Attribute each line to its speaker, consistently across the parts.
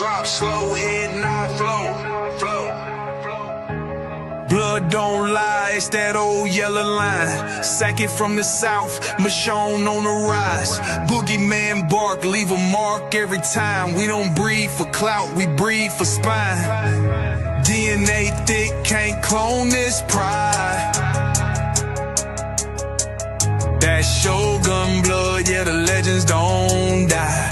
Speaker 1: drop slow, head not flow, flow. Blood don't lie, it's that old yellow line. Sack it from the south, Michonne on the rise. Boogeyman bark, leave a mark every time. We don't breathe for clout, we breathe for spine. DNA thick, can't clone this pride. That Shogun blood, yeah, the legends don't die.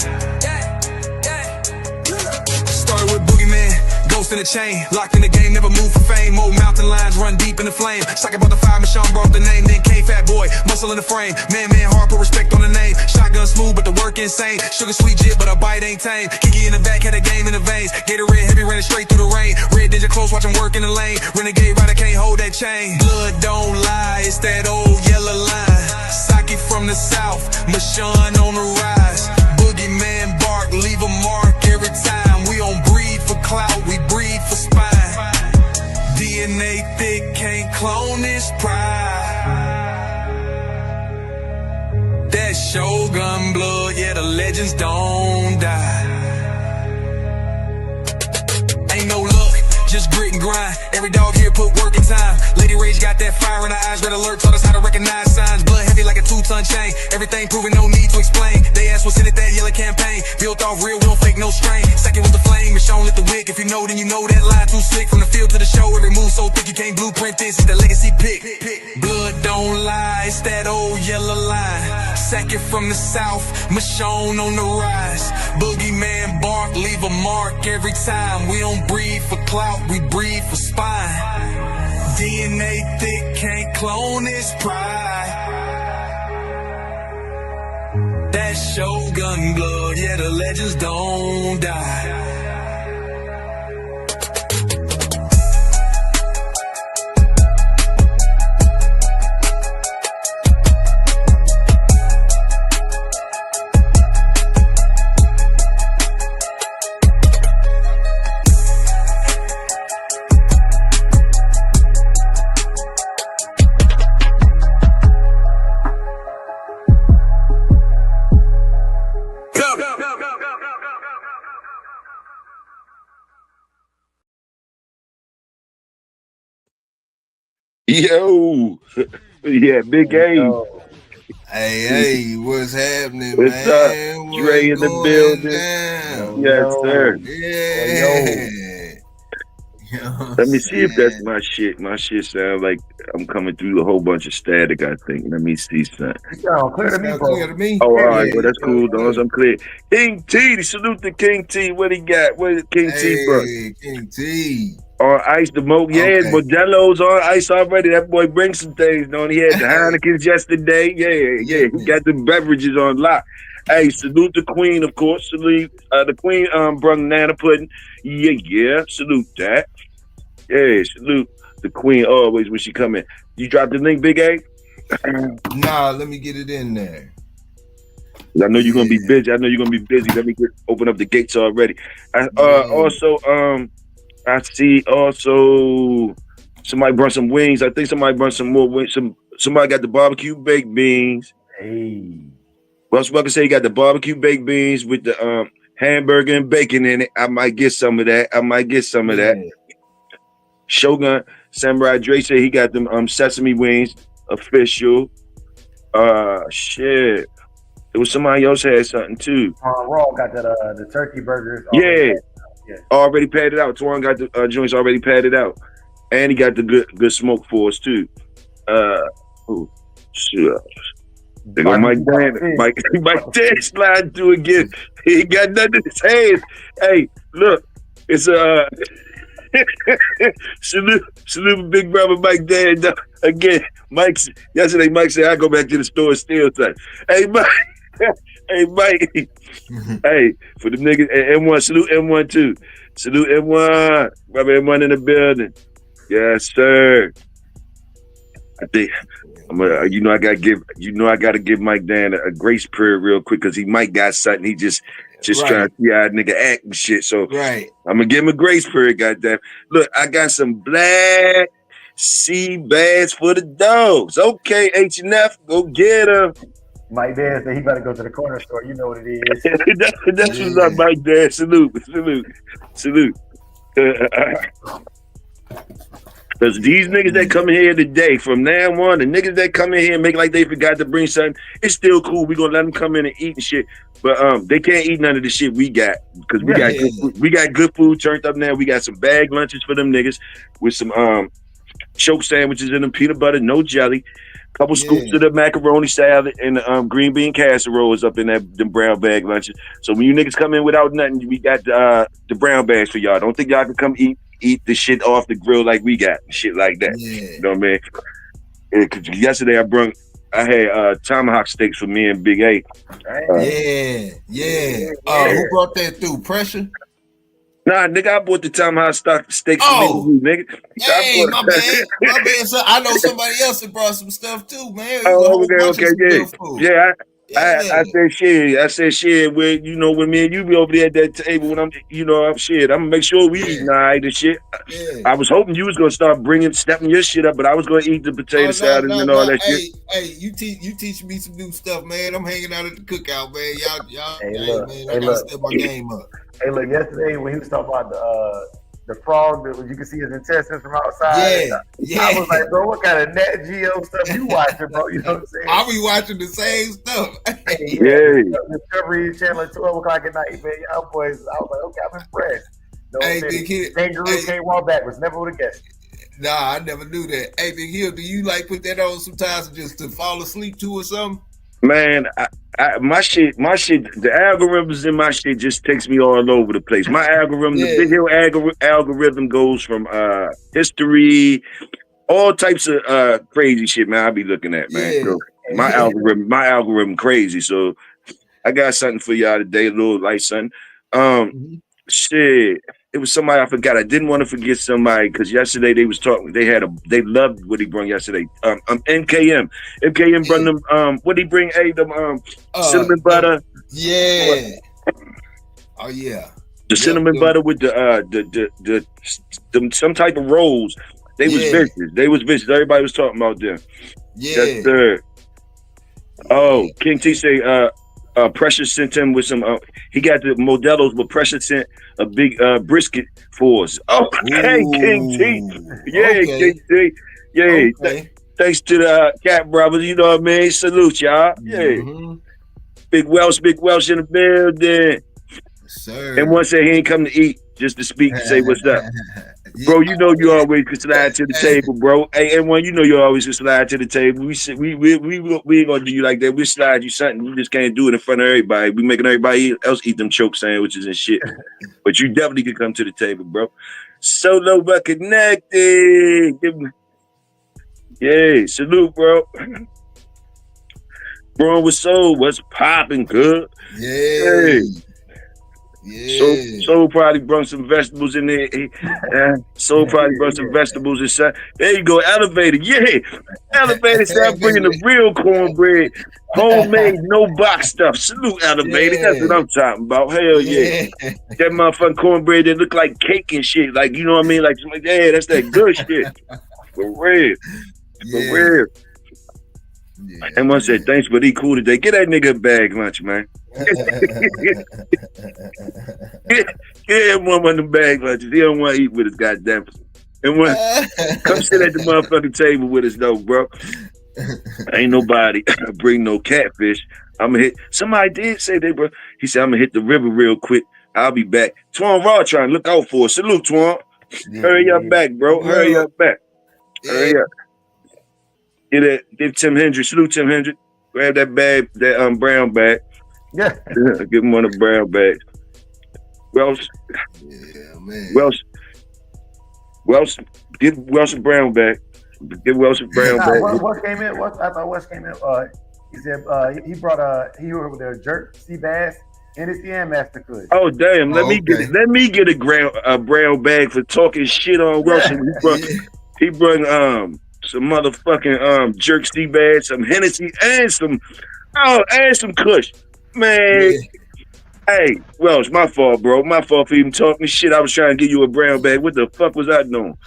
Speaker 1: Started with Boogeyman, ghost in the chain, locked in the game, never moved for fame. Old mountain lions run deep in the flame. Sock about the fire, Michonne brought the name. Then came fat boy, muscle in the frame. Man, hard, put respect on the name. Shotgun smooth, but the work insane. Sugar sweet jit, but a bite ain't tame. Kiki in the back, had a game in the veins. Gatorade heavy, running straight through the rain. Red ninja close, watch him work in the lane. Renegade rider can't hold that chain. Blood don't lie, it's that old yellow line. Sock it from the south, Michonne on the rise. Boogeyman bark, leave a mark every time. We don't breathe for clout, we breathe for spine. DNA thick, can't clone this pride. That Shogun blood, yeah, the legends don't die. Ain't no luck, just grit and grind. Every dog here put work in time. Lady Rage got that fire in her eyes. Red alert taught us how to recognize signs. Blood heavy like a 2-ton chain. Everything proven, no need to explain. They asked what's in it, that yellow campaign. Built off real, we don't fake no strain. Second with the flame, Michonne lit the wick. If you know, then you know that line too slick. From the field to the show, every move so thick you can't blueprint this. It's the legacy pick. Blood don't lie, it's that old yellow line. Sack it from the south, Michonne on the rise. Boogeyman bark, leave a mark every time. We don't breathe for clout, we breathe for spine. DNA thick, can't clone this pride. That Shogun blood, yeah, the legends don't die.
Speaker 2: Yo, yeah, Big A.
Speaker 3: Hey, what's happening,
Speaker 2: What's
Speaker 3: man?
Speaker 2: up? Dre in the building. Yes, sir.
Speaker 3: Yeah.
Speaker 2: Let me see if that's my shit. My shit sounds like I'm coming through a whole bunch of static, I think. Let me see something.
Speaker 4: Clear to me, bro.
Speaker 3: Clear to me.
Speaker 2: Oh, all right, well, that's cool. Those I'm clear. King T, salute to King T. What he got? What King T, bro?
Speaker 3: King T.
Speaker 2: On ice, the Modelo's on ice already. That boy brings some things, don't he? Had the Heineken's yesterday. Yeah. He got the beverages on lock. Hey, salute the Queen, of course. Salute the Queen brung Nana Pudding. Yeah. Salute that. Yeah, salute the Queen always when she come in. You drop the link, Big A?
Speaker 3: Nah, let me get it in there.
Speaker 2: I know you're gonna be busy. Let me open up the gates already. Also, I see also somebody brought some wings. I think somebody brought some more wings. Somebody got the barbecue baked beans.
Speaker 4: Hey.
Speaker 2: Well, I can say you got the barbecue baked beans with the hamburger and bacon in it. I might get some of that. Shogun Samurai Dre said he got them sesame wings official. Shit. There was somebody else had something too.
Speaker 4: Raw got the turkey burgers.
Speaker 2: Yeah. Already padded out. Twan got the joints already padded out, and he got the good smoke for us too. Shit. They go Mike Dan. Mike Dan slide through again. He ain't got nothing in his hands. Hey, look, it's salute big brother Mike Dan again. Yesterday Mike said I go back to the store and steal something. Hey Mike. Hey, Mike. Hey, for the niggas, M1, salute M1 too. Salute M1. Brother M1 in the building. Yes, sir. I think I gotta give Mike Dan a grace period real quick because he might got something. He just trying to see how nigga act and shit. So I'm gonna give him a grace period, goddamn. Look, I got some black sea bass for the dogs. Okay, H&F, go get them.
Speaker 4: Mike Dan said he better go to the corner store. You know what it is.
Speaker 2: That's what's up, Mike Dad. Salute. Because these niggas that come in here today, from now on, the niggas that come in here and make like they forgot to bring something, it's still cool. We gonna let them come in and eat and shit. But they can't eat none of the shit we got. Because we got good food turned up now. We got some bag lunches for them niggas with some choke sandwiches in them, peanut butter, no jelly. Couple scoops of the macaroni salad and the green bean casserole is up in them brown bag lunches. So when you niggas come in without nothing, we got the brown bags for y'all. Don't think y'all can come eat the shit off the grill like we got and shit like that. You know what I mean? Cause yesterday I had tomahawk steaks for me and Big A.
Speaker 3: Who brought that through? Pressure?
Speaker 2: Nah, nigga, I bought the tomahawk steaks for me, nigga.
Speaker 3: Hey, my bad. So I know somebody else that brought some stuff too, man.
Speaker 2: Okay. I said shit. When when me and you be over there at that table, when I'm gonna make sure we eat night and shit. I was hoping you was gonna start stepping your shit up, but I was gonna eat the potato salad and all that shit.
Speaker 3: Hey, you teaching me some new stuff, man. I'm hanging out at the cookout, man. Y'all, man, I gotta step my game up.
Speaker 4: Hey, look, yesterday when he was talking about the frog that you can see his intestines from outside. I was like, bro, what kind of Nat Geo stuff you watching, bro? You know what I'm saying?
Speaker 3: I be watching the same stuff.
Speaker 4: Discovery Channel at 12 o'clock at night, man. Y'all boys, I was like, okay, I'm impressed.
Speaker 3: Big Hill.
Speaker 4: Kangaroos can't walk backwards. Never would have guessed.
Speaker 3: Nah, I never knew that. Hey, Big Hill, do you like put that on sometimes just to fall asleep to or something?
Speaker 2: Man, my shit, the algorithms in my shit just takes me all over the place. My algorithm, the Big Hill algorithm goes from history, all types of crazy shit, man. I be looking at, man. So my algorithm crazy. So I got something for y'all today, a little light something. Shit. It was somebody I forgot. I didn't want to forget somebody because yesterday they was talking. They loved what he brought yesterday. MKM brought them. What he bring? Cinnamon butter.
Speaker 3: Oh yeah.
Speaker 2: The cinnamon butter with the some type of rolls. They was vicious. Everybody was talking about them. Yes, sir. Oh, King T say Precious sent him with some. He got the Modelo's, but Precious sent a big brisket for us. Oh, hey, King T. King T. Thanks to the Cat Brothers. You know what I mean? Salute, y'all. Big Welsh in the building.
Speaker 3: Sir.
Speaker 2: And one said he ain't come to eat, just to speak and say what's up. Bro, you know you always can slide to the table, bro. Hey, everyone, you know you always can slide to the table. We ain't gonna do you like that. We slide you something. You just can't do it in front of everybody. We making everybody else eat them choke sandwiches and shit. But you definitely can come to the table, bro. Solo but connected. Yeah, salute, bro. Bro with soul, what's popping, good? Soul probably brought some vegetables in there. Soul probably brought some vegetables inside. There you go, Elevated. Elevated start bringing the real cornbread, homemade, no box stuff. Salute, Elevated. That's what I'm talking about. Hell yeah. That motherfucking cornbread that look like cake and shit. Like, you know what I mean? Like, that's that good shit. For real. For real. And one said, thanks, but he cool today. Get that nigga a bag lunch, man. Yeah, one of them bag lunches. He don't want to eat with us, goddamn. And one, come sit at the motherfucking table with us, though, bro. Ain't nobody bring no catfish. I'm gonna hit. Somebody did say that, bro. He said, I'm gonna hit the river real quick. I'll be back. Twan Raw trying to look out for us. Salute, Twan. Hurry up back, bro. Hurry up back. Hurry up. Give Tim Hendrick. Salute, Tim Hendrick. Grab that bag, that brown bag.
Speaker 4: Yeah.
Speaker 2: Give him one of the brown bags. Welsh.
Speaker 3: Yeah, man.
Speaker 2: Welsh. Give Welsh a brown bag. Give Welsh a brown bag.
Speaker 4: What came in? I thought Wes came in. He said he brought he was with a jerk sea bass and his master could.
Speaker 2: Oh damn! Let me get a brown bag for talking shit on Welsh. He brought some motherfucking jerk sea bass, some Hennessy, and some Kush. Man, hey, Welsh, my fault, bro. My fault for even talking shit. I was trying to give you a brown bag. What the fuck was I doing?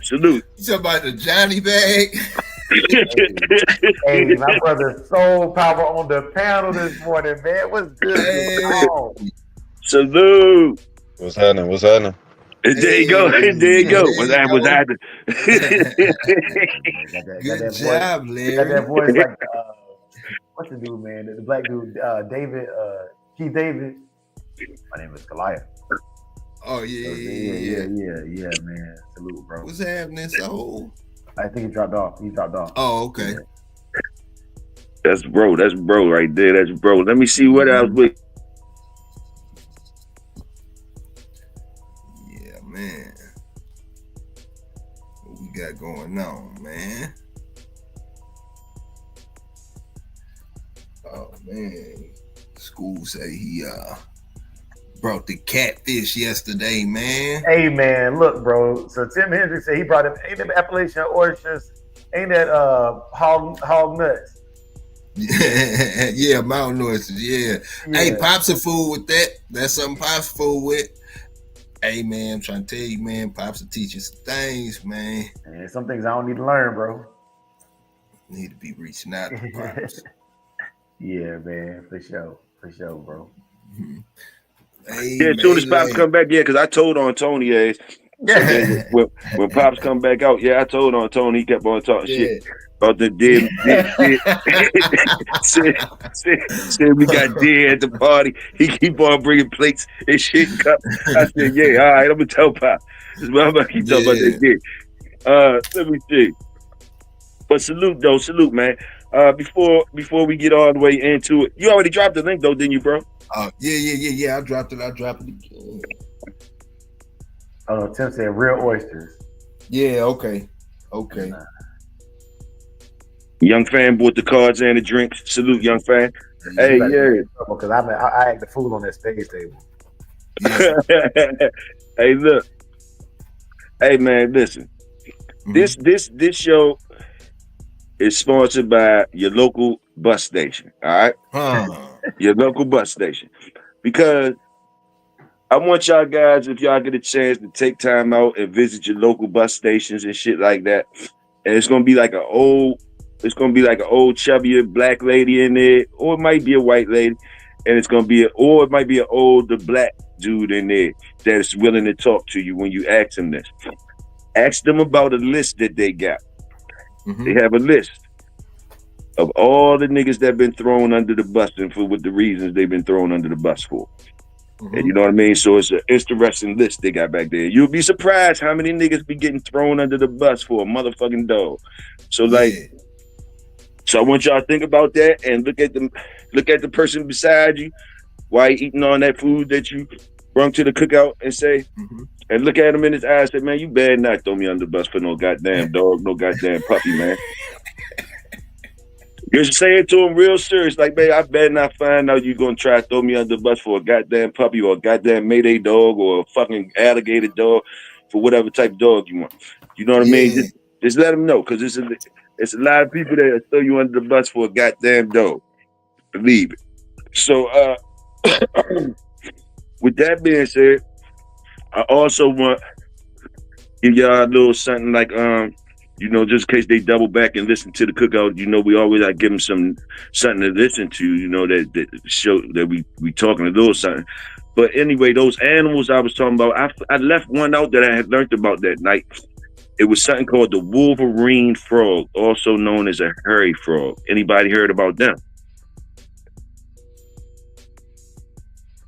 Speaker 2: Salute.
Speaker 3: You talking about the Johnny bag?
Speaker 4: Hey, my brother Soul Power on the panel this morning, man. What's good?
Speaker 3: Hey.
Speaker 2: Salute.
Speaker 5: What's happening? What's happening?
Speaker 2: There you go.
Speaker 3: Hey,
Speaker 2: There you go.
Speaker 3: there you
Speaker 2: Was
Speaker 3: go.
Speaker 2: that?
Speaker 3: Good job,
Speaker 4: Got
Speaker 3: Larry.
Speaker 4: that voice like what's the dude, man? The black dude, David, Keith David. My name is Goliath.
Speaker 3: Oh yeah,
Speaker 4: man. Salute, bro.
Speaker 3: What's happening, Soul?
Speaker 4: I think he dropped off.
Speaker 3: Oh, okay.
Speaker 4: Yeah.
Speaker 2: That's bro. That's bro right there. That's bro. Let me see what else we.
Speaker 3: Yeah, man. What we got going on, man? Oh man. School say he brought the catfish yesterday, man.
Speaker 4: Hey, man, look, bro. So Tim Hendricks said he brought him. Ain't them Appalachian oysters? Ain't that hog nuts?
Speaker 3: Yeah, mountain oysters. Yeah. Hey, Pops a fool with that. That's something Pops a fool with. Hey, man, I'm trying to tell you, man, Pops will teach you some things, man.
Speaker 4: And some things I don't need to learn, bro.
Speaker 3: Need to be reaching out to Pops.
Speaker 4: Yeah, man, for sure, bro.
Speaker 3: Mm-hmm. Hey,
Speaker 2: yeah, as soon as Pops come back, because I told on Tony, so when Pops come back out, I told on Tony, he kept on talking shit about the dead. said we got dead at the party. He keep on bringing plates and shit and cups. I said, all right, I'm gonna tell Pops. I'm gonna keep talking about that dead. Let me see. But salute, man. Before we get all the way into it, you already dropped the link though, didn't you, bro?
Speaker 3: Yeah. I dropped it again.
Speaker 4: Oh no, Tim said real oysters.
Speaker 3: Yeah, okay.
Speaker 2: Young fan bought the cards and the drinks. Salute, young fan. Hey,
Speaker 4: because I act the fool on that space table.
Speaker 3: Yeah.
Speaker 2: Hey, look. Hey, man, listen. Mm-hmm. This show is sponsored by your local bus station. All right, your local bus station, because I want y'all guys, if y'all get a chance, to take time out and visit your local bus stations and shit like that. And it's gonna be like an old chubbier black lady in there, or it might be a white lady, and it might be an older black dude in there that's willing to talk to you when you ask them this. Ask them about a list that they got. Mm-hmm. They have a list of all the niggas that been thrown under the bus and for what the reasons they've been thrown under the bus for. Mm-hmm. And you know what I mean? So it's an interesting list they got back there. You'll be surprised how many niggas be getting thrown under the bus for a motherfucking dog. So so I want y'all to think about that and look at the person beside you while you eating on that food that you brought to the cookout and say, and look at him in his eyes and say, man, you better not throw me under the bus for no goddamn dog, no goddamn puppy, man. Just say it to him real serious, like, man, I better not find out you're gonna try to throw me under the bus for a goddamn puppy or a goddamn Mayday dog or a fucking alligator dog for whatever type of dog you want. You know what I mean? Just let them know, because it's a lot of people that throw you under the bus for a goddamn dog. Believe it. So, with that being said, I also want to give y'all a little something like, just in case they double back and listen to the cookout, we always like give them something to listen to, that show that we talking a little something. But anyway, those animals I was talking about, I left one out that I had learned about that night. It was something called the Wolverine frog, also known as a hairy frog. Anybody heard about them?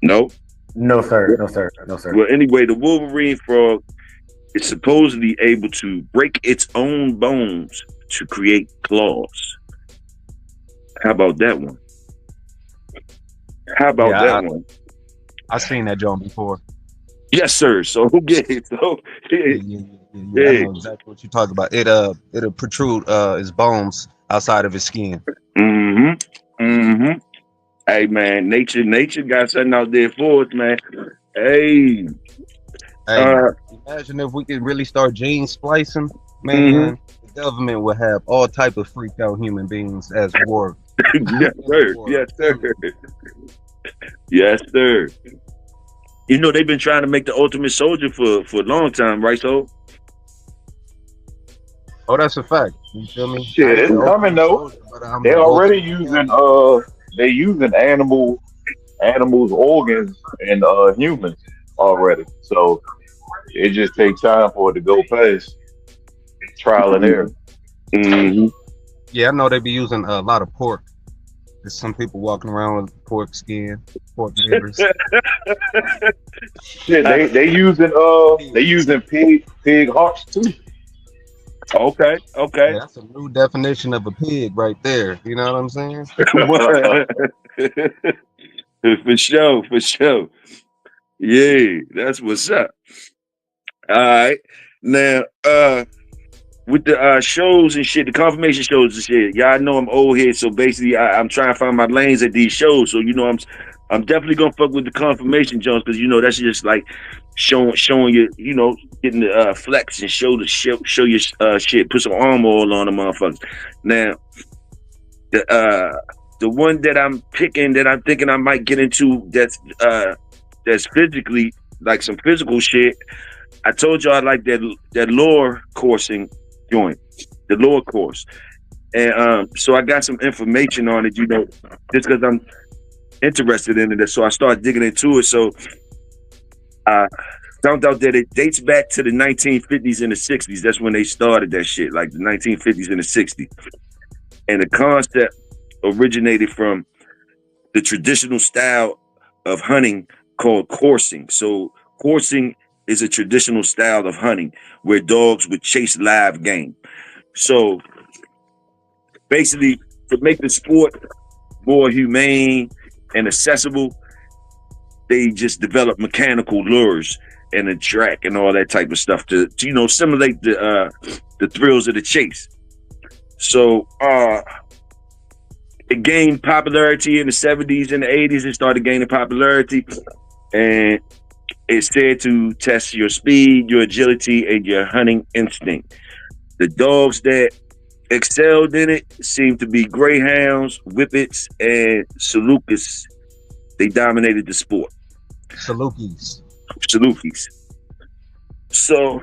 Speaker 2: No?
Speaker 4: No, sir.
Speaker 2: Well, anyway, the Wolverine frog is supposedly able to break its own bones to create claws. How about that one? One?
Speaker 5: I've seen that joint before.
Speaker 2: Yes, sir. So yeah.
Speaker 5: I know exactly what you're talking about. It'll protrude his bones outside of his skin.
Speaker 2: Hey man, nature got something out there for us, man. Hey,
Speaker 5: imagine if we could really start gene splicing, man. The government would have all type of freaked out human beings as war.
Speaker 2: Yes, sir. Yes, sir. They've been trying to make the ultimate soldier for a long time, right? So
Speaker 5: Oh, that's a fact. You feel me? I
Speaker 6: Shit,
Speaker 5: ain't
Speaker 6: it's
Speaker 5: the
Speaker 6: coming
Speaker 5: ultimate
Speaker 6: though.
Speaker 5: soldier, but I'm
Speaker 6: They're
Speaker 5: the
Speaker 6: already
Speaker 5: ultimate
Speaker 6: using
Speaker 5: champion.
Speaker 6: they using animals organs in humans already. So it just takes time for it to go past trial and error.
Speaker 2: Mm-hmm.
Speaker 5: Yeah, I know they be using a lot of pork. There's some people walking around with pork skin, pork livers.
Speaker 6: Shit, they using pig hearts too.
Speaker 2: Okay, okay.
Speaker 5: Yeah, that's a new definition of a pig right there. You know what I'm saying?
Speaker 2: For sure, for sure. Yeah, that's what's up. All right. Now, with the shows and shit, the confirmation shows and shit, y'all know I'm old head, so basically I'm trying to find my lanes at these shows. So I'm definitely gonna fuck with the confirmation Jones because that's just like showing you, getting the flex and show your shit, put some armor all on the motherfuckers. Now the one that I'm picking that I'm thinking I might get into that's physically like some physical shit. I told you I like that lore coursing joint, the lore course, and so I got some information on it, just because I'm interested in it. So I started digging into it. So I found out that it dates back to the 1950s and the 60s. That's when they started that shit, like the 1950s and the 60s, and the concept originated from the traditional style of hunting called coursing. So coursing is a traditional style of hunting where dogs would chase live game. So basically, to make the sport more humane and accessible, they just develop mechanical lures and a track and all that type of stuff to simulate the thrills of the chase. So it gained popularity in the 70s and the 80s. It started gaining popularity, and it's said to test your speed, your agility, and your hunting instinct. The dogs that excelled in it seemed to be greyhounds, whippets, and Salukis. They dominated the sport.
Speaker 5: Salukis.
Speaker 2: So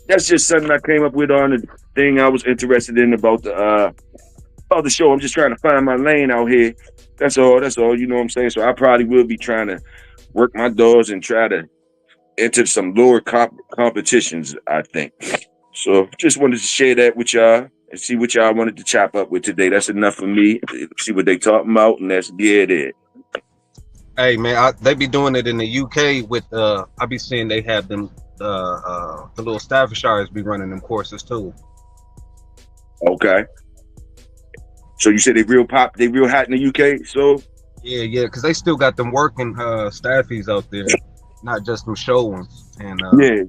Speaker 2: that's just something I came up with on the thing I was interested in about the show. I'm just trying to find my lane out here. That's all. You know what I'm saying? So I probably will be trying to work my doors and try to enter some lower competitions, I think. So just wanted to share that with y'all and see what y'all wanted to chop up with today. That's enough for me. See what they talking about, and that's it.
Speaker 5: Hey man, they be doing it in the UK with I be seeing they have them the little Staffordshires be running them courses too.
Speaker 2: Okay. So you said they real hot in the UK. So
Speaker 5: yeah, because they still got them working staffies out there, not just them show ones. And
Speaker 2: yeah,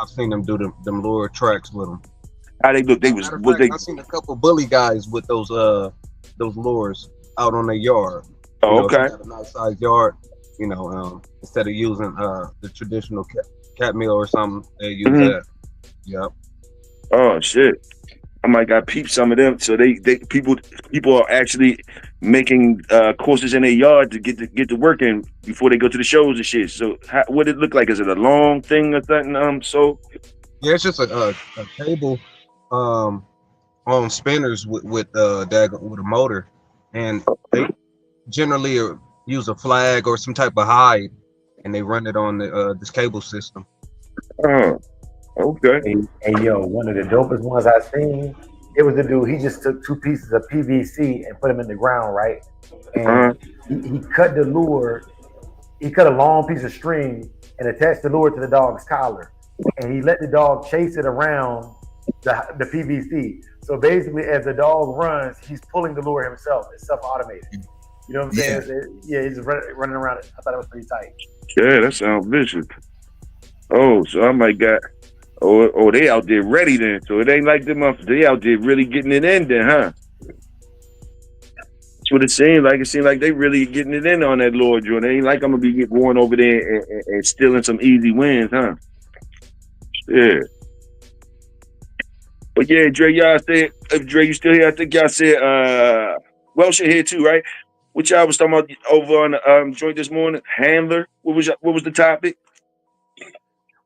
Speaker 5: I've seen them do them lower tracks with them.
Speaker 2: How they look?
Speaker 5: I've seen a couple bully guys with those lures out on their yard.
Speaker 2: Oh, okay.
Speaker 5: If you got a nice sized yard, instead of using the traditional cat meal or something, they use that. Yep.
Speaker 2: Oh shit! I might got peep some of them. So people are actually making courses in their yard to get to work in before they go to the shows and shit. So what it look like? Is it a long thing or something? So
Speaker 5: yeah, it's just a table on spinners with a motor, and they generally use a flag or some type of hide, and they run it on this cable system.
Speaker 2: Oh, okay.
Speaker 4: Hey, yo, one of the dopest ones I seen, it was the dude. He just took 2 pieces of PVC and put them in the ground, right? And he cut the lure. He cut a long piece of string and attached the lure to the dog's collar, and he let the dog chase it around the PVC. So basically, as the dog runs, he's pulling the lure himself. It's self-automated. You know what I'm saying? Yeah, he's running around it. I thought it was pretty tight.
Speaker 2: Yeah, that sounds vicious. Oh, so I might got. Oh, they out there ready then. So it ain't like them. They out there really getting it in then, huh? That's what it seemed like. It seemed like they really getting it in on that Lord joint. It ain't like I'm gonna be going over there and stealing some easy wins, huh? Yeah. But yeah, Dre, y'all said, if Dre, you still here? I think y'all said Welsh here too, right? What y'all was talking about over on the joint this morning? Handler. What was the topic?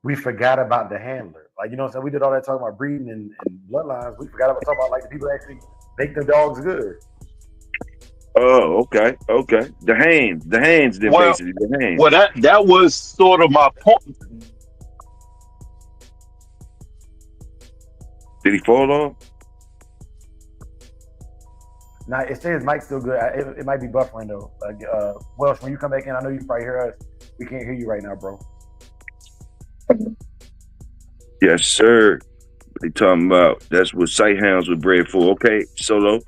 Speaker 4: we forgot about the handler. Like, you know what I'm saying? We did all that talking about breeding and bloodlines. We forgot about talking about like the people that actually make the dogs good.
Speaker 2: Oh, okay. The hands, then
Speaker 6: Well,
Speaker 2: basically the hands.
Speaker 6: well, that was sort of my point.
Speaker 2: Did he fall off?
Speaker 4: Now it says mic's still good. It might be buffering though. Welsh, when you come back in, I know you can probably hear us. We can't hear you right now, bro.
Speaker 2: Yes, sir. They talking about that's what sight hounds were bred for. Okay, Solo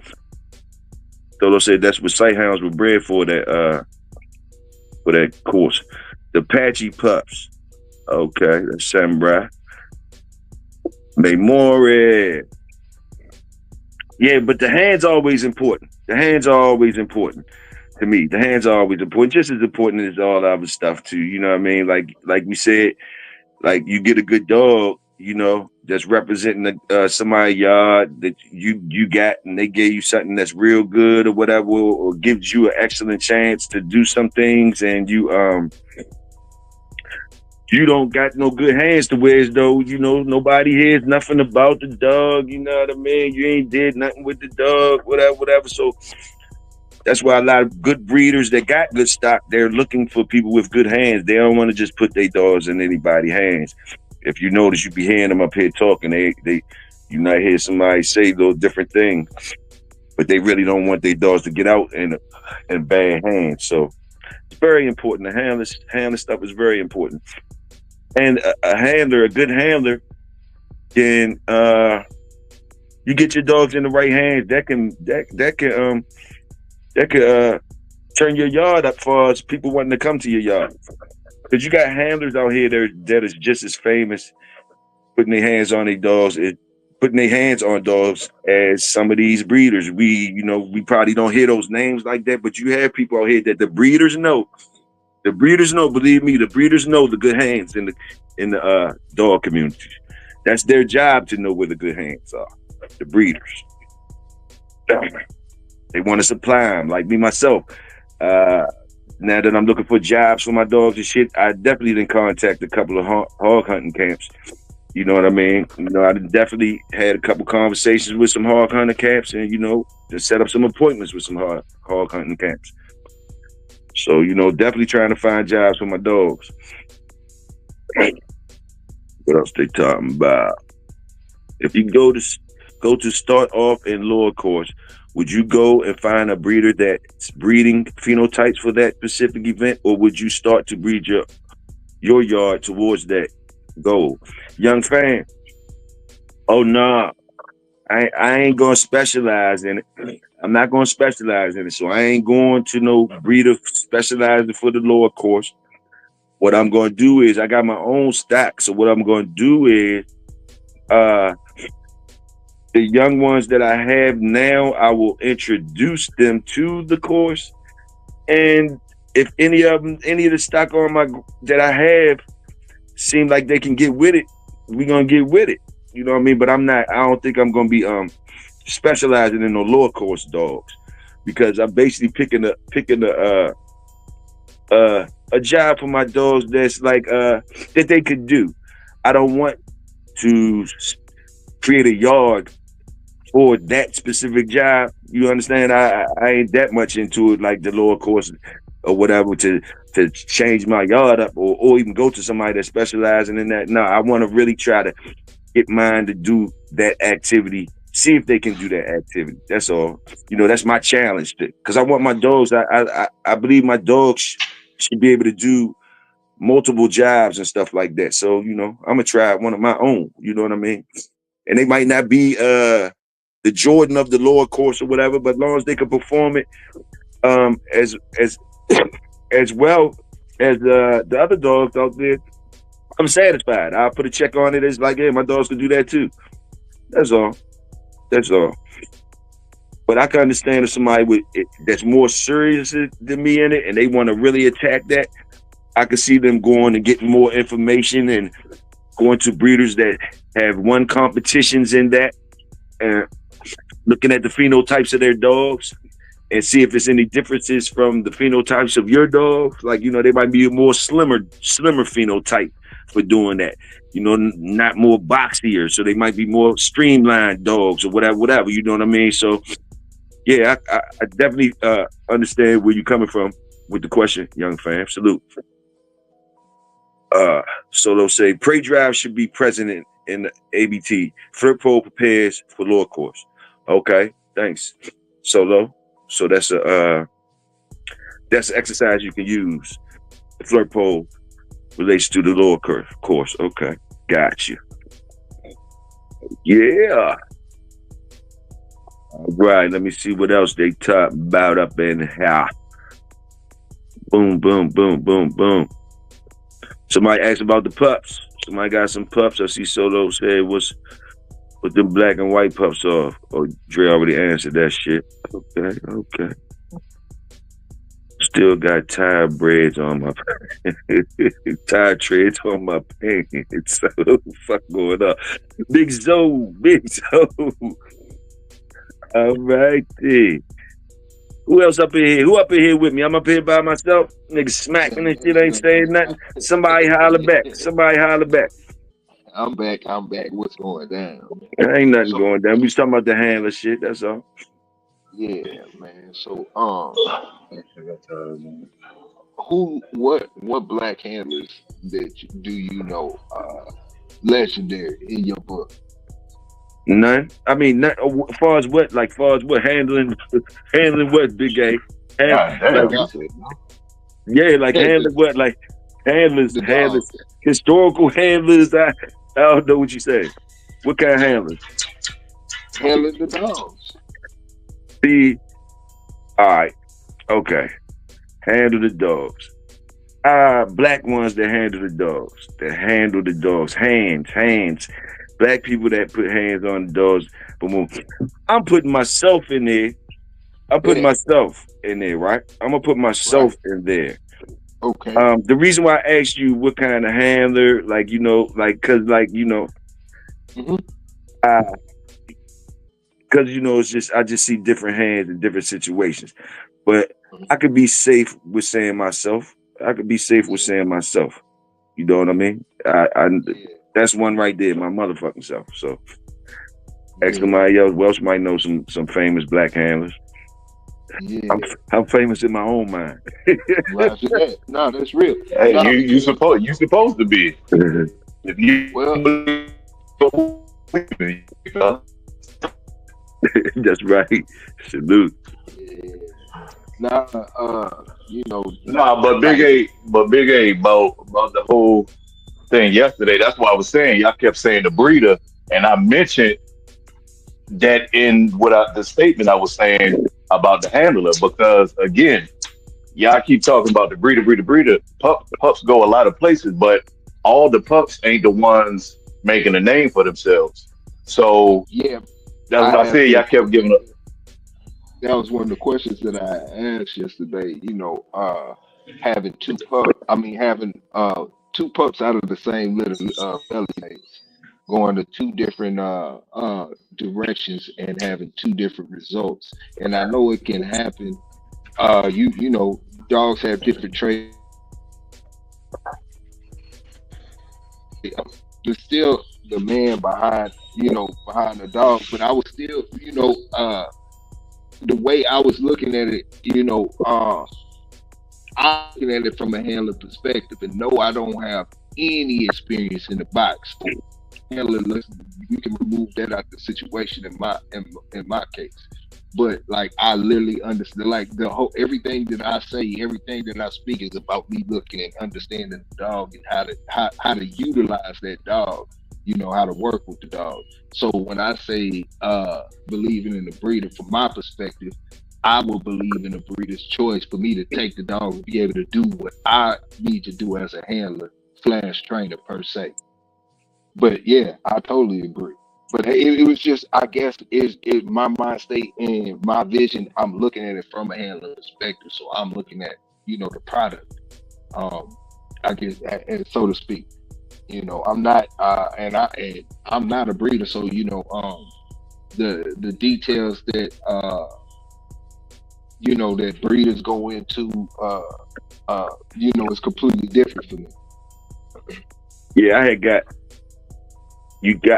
Speaker 2: said that's what sight hounds were bred for that course. The Apache pups. Okay, that's Samurai. Memore. Yeah, but the hand's always important. The hands are always important to me. The hands are always important, just as important as all the other stuff too. You know what I mean? Like we said, like you get a good dog, you know, that's representing somebody's yard that you got, and they gave you something that's real good or whatever, or gives you an excellent chance to do some things, and you don't got no good hands to wear as though, you know, nobody hears nothing about the dog, you know what I mean? You ain't did nothing with the dog, whatever. So that's why a lot of good breeders that got good stock, they're looking for people with good hands. They don't want to just put their dogs in anybody's hands. If you notice, you be hearing them up here talking, you not hear somebody say those different things, but they really don't want their dogs to get out in bad hands. So it's very important. The handler stuff is very important. And a good handler, can you get your dogs in the right hands, that can turn your yard up for us, people wanting to come to your yard. Because you got handlers out here that is just as famous putting their hands on their dogs, putting their hands on dogs as some of these breeders. We probably don't hear those names like that, but you have people out here that the breeders know. The breeders know, believe me, the breeders know the good hands in the dog community. That's their job to know where the good hands are. The breeders. They want to supply them, like me myself. Now that I'm looking for jobs for my dogs and shit, I definitely didn't contact a couple of hog hunting camps. You know what I mean? You know, I definitely had a couple conversations with some hog hunting camps, and to set up some appointments with some hog hunting camps. So, definitely trying to find jobs for my dogs. What else they talking about? If you go to start off in lure course, would you go and find a breeder that's breeding phenotypes for that specific event, or would you start to breed your yard towards that goal? Young fan, oh no, I ain't gonna specialize in it. I'm not gonna specialize in it, so I ain't going to no breeder specializing for the lower course. What I'm gonna do is I got my own stock. So what I'm gonna do is the young ones that I have now, I will introduce them to the course. And if any of the stock that I have seem like they can get with it, we're gonna get with it. You know what I mean? But I don't think I'm gonna be specializing in the lower course dogs, because I'm basically picking a job for my dogs that's like that they could do. I don't want to create a yard for that specific job. You understand? I ain't that much into it, like the lower course or whatever, to change my yard up or even go to somebody that's specializing in that. No, I want to really try to get mine to do that activity. See if they can do that activity. That's all. That's my challenge. Because I want my dogs. I believe my dogs should be able to do multiple jobs and stuff like that. So I'm gonna try one of my own. You know what I mean? And they might not be the Jordan of the lower course or whatever, but as long as they can perform it as well as the other dogs out there, I'm satisfied. I'll put a check on it. It's like, yeah, my dogs can do that too. That's all. But I can understand if somebody that's more serious than me in it, and they want to really attack that, I can see them going and getting more information and going to breeders that have won competitions in that, and looking at the phenotypes of their dogs and see if there's any differences from the phenotypes of your dogs. Like, they might be a more slimmer phenotype for doing that. You know, not more boxier, so they might be more streamlined dogs or whatever. You know what I mean? So yeah, I definitely understand where you're coming from with the question, young fam. Salute. Solo say prey drive should be present in the ABT. Flirt pole prepares for lower course. Okay, thanks, Solo. So that's an exercise you can use. The flirt pole relates to the lower course. Okay, got you. Yeah. All right, let me see what else they talk about up in here. Boom, boom, boom, boom, boom. Somebody asked about the pups. Somebody got some pups. I see Solo said, what's with the black and white pups off? Oh, Dre already answered that shit. Okay. Still got tire braids on my tire treads on my pants. So fuck going up. Big Zoe. All right, who else up in here? Who up in here with me? I'm up here by myself. Niggas smacking and shit, ain't saying nothing. Somebody holler back.
Speaker 7: I'm back. What's going down?
Speaker 2: Ain't nothing going down. We just talking about the handler shit, that's all.
Speaker 7: Yeah, man. So what black handlers do you know legendary in your book?
Speaker 2: None. I mean, not, as far as what handling what, Big A? Handling what, like handlers, historical handlers. I don't know what you say. What kind of handlers?
Speaker 7: Handling the dogs.
Speaker 2: See, all right, okay. Handle the dogs. Black ones that handle the dogs. Hands. Black people that put hands on the dogs. Boom. I'm putting myself in there. Right? I'm gonna put myself in there.
Speaker 7: Okay.
Speaker 2: The reason why I asked you what kind of handler, it's just I just see different hands in different situations. But I could be safe with saying myself. You know what I mean? That's one right there, my motherfucking self. So ask somebody else might know some famous black handlers. Yeah. I'm famous in my own mind.
Speaker 7: No, that's real.
Speaker 6: Hey, you supposed to be. If you
Speaker 2: that's right. Salute.
Speaker 7: Yeah. Nah,
Speaker 6: but Big A about the whole thing yesterday. That's why I was saying y'all kept saying the breeder, and I mentioned that in the statement I was saying about the handler, because again, y'all keep talking about the breeder. Pups go a lot of places, but all the pups ain't the ones making a name for themselves. So
Speaker 7: yeah,
Speaker 6: that's what I said. Y'all kept giving up.
Speaker 7: That was one of the questions that I asked yesterday. Having two pups out of the same litter, belly mates, going to two different directions and having two different results. And I know it can happen. Dogs have different traits. There's still the man behind the dog, but I was still, the way I was looking at it, I'm looking at it from a handler perspective, and no, I don't have any experience in the box. Handler, we can remove that out of the situation in my case. But like, I literally understand, like everything that I say, everything that I speak is about me looking and understanding the dog and how to utilize that dog. How to work with the dog. So when I say believing in the breeder, from my perspective, I will believe in the breeder's choice for me to take the dog and be able to do what I need to do as a handler / trainer per se. But yeah, I totally agree. But it was just, I guess, it my mind state and my vision. I'm looking at it from a handler perspective, so I'm looking at the product. I guess, so to speak. I'm not, I'm not a breeder, so the details that that breeders go into, is completely different for me.
Speaker 2: Yeah,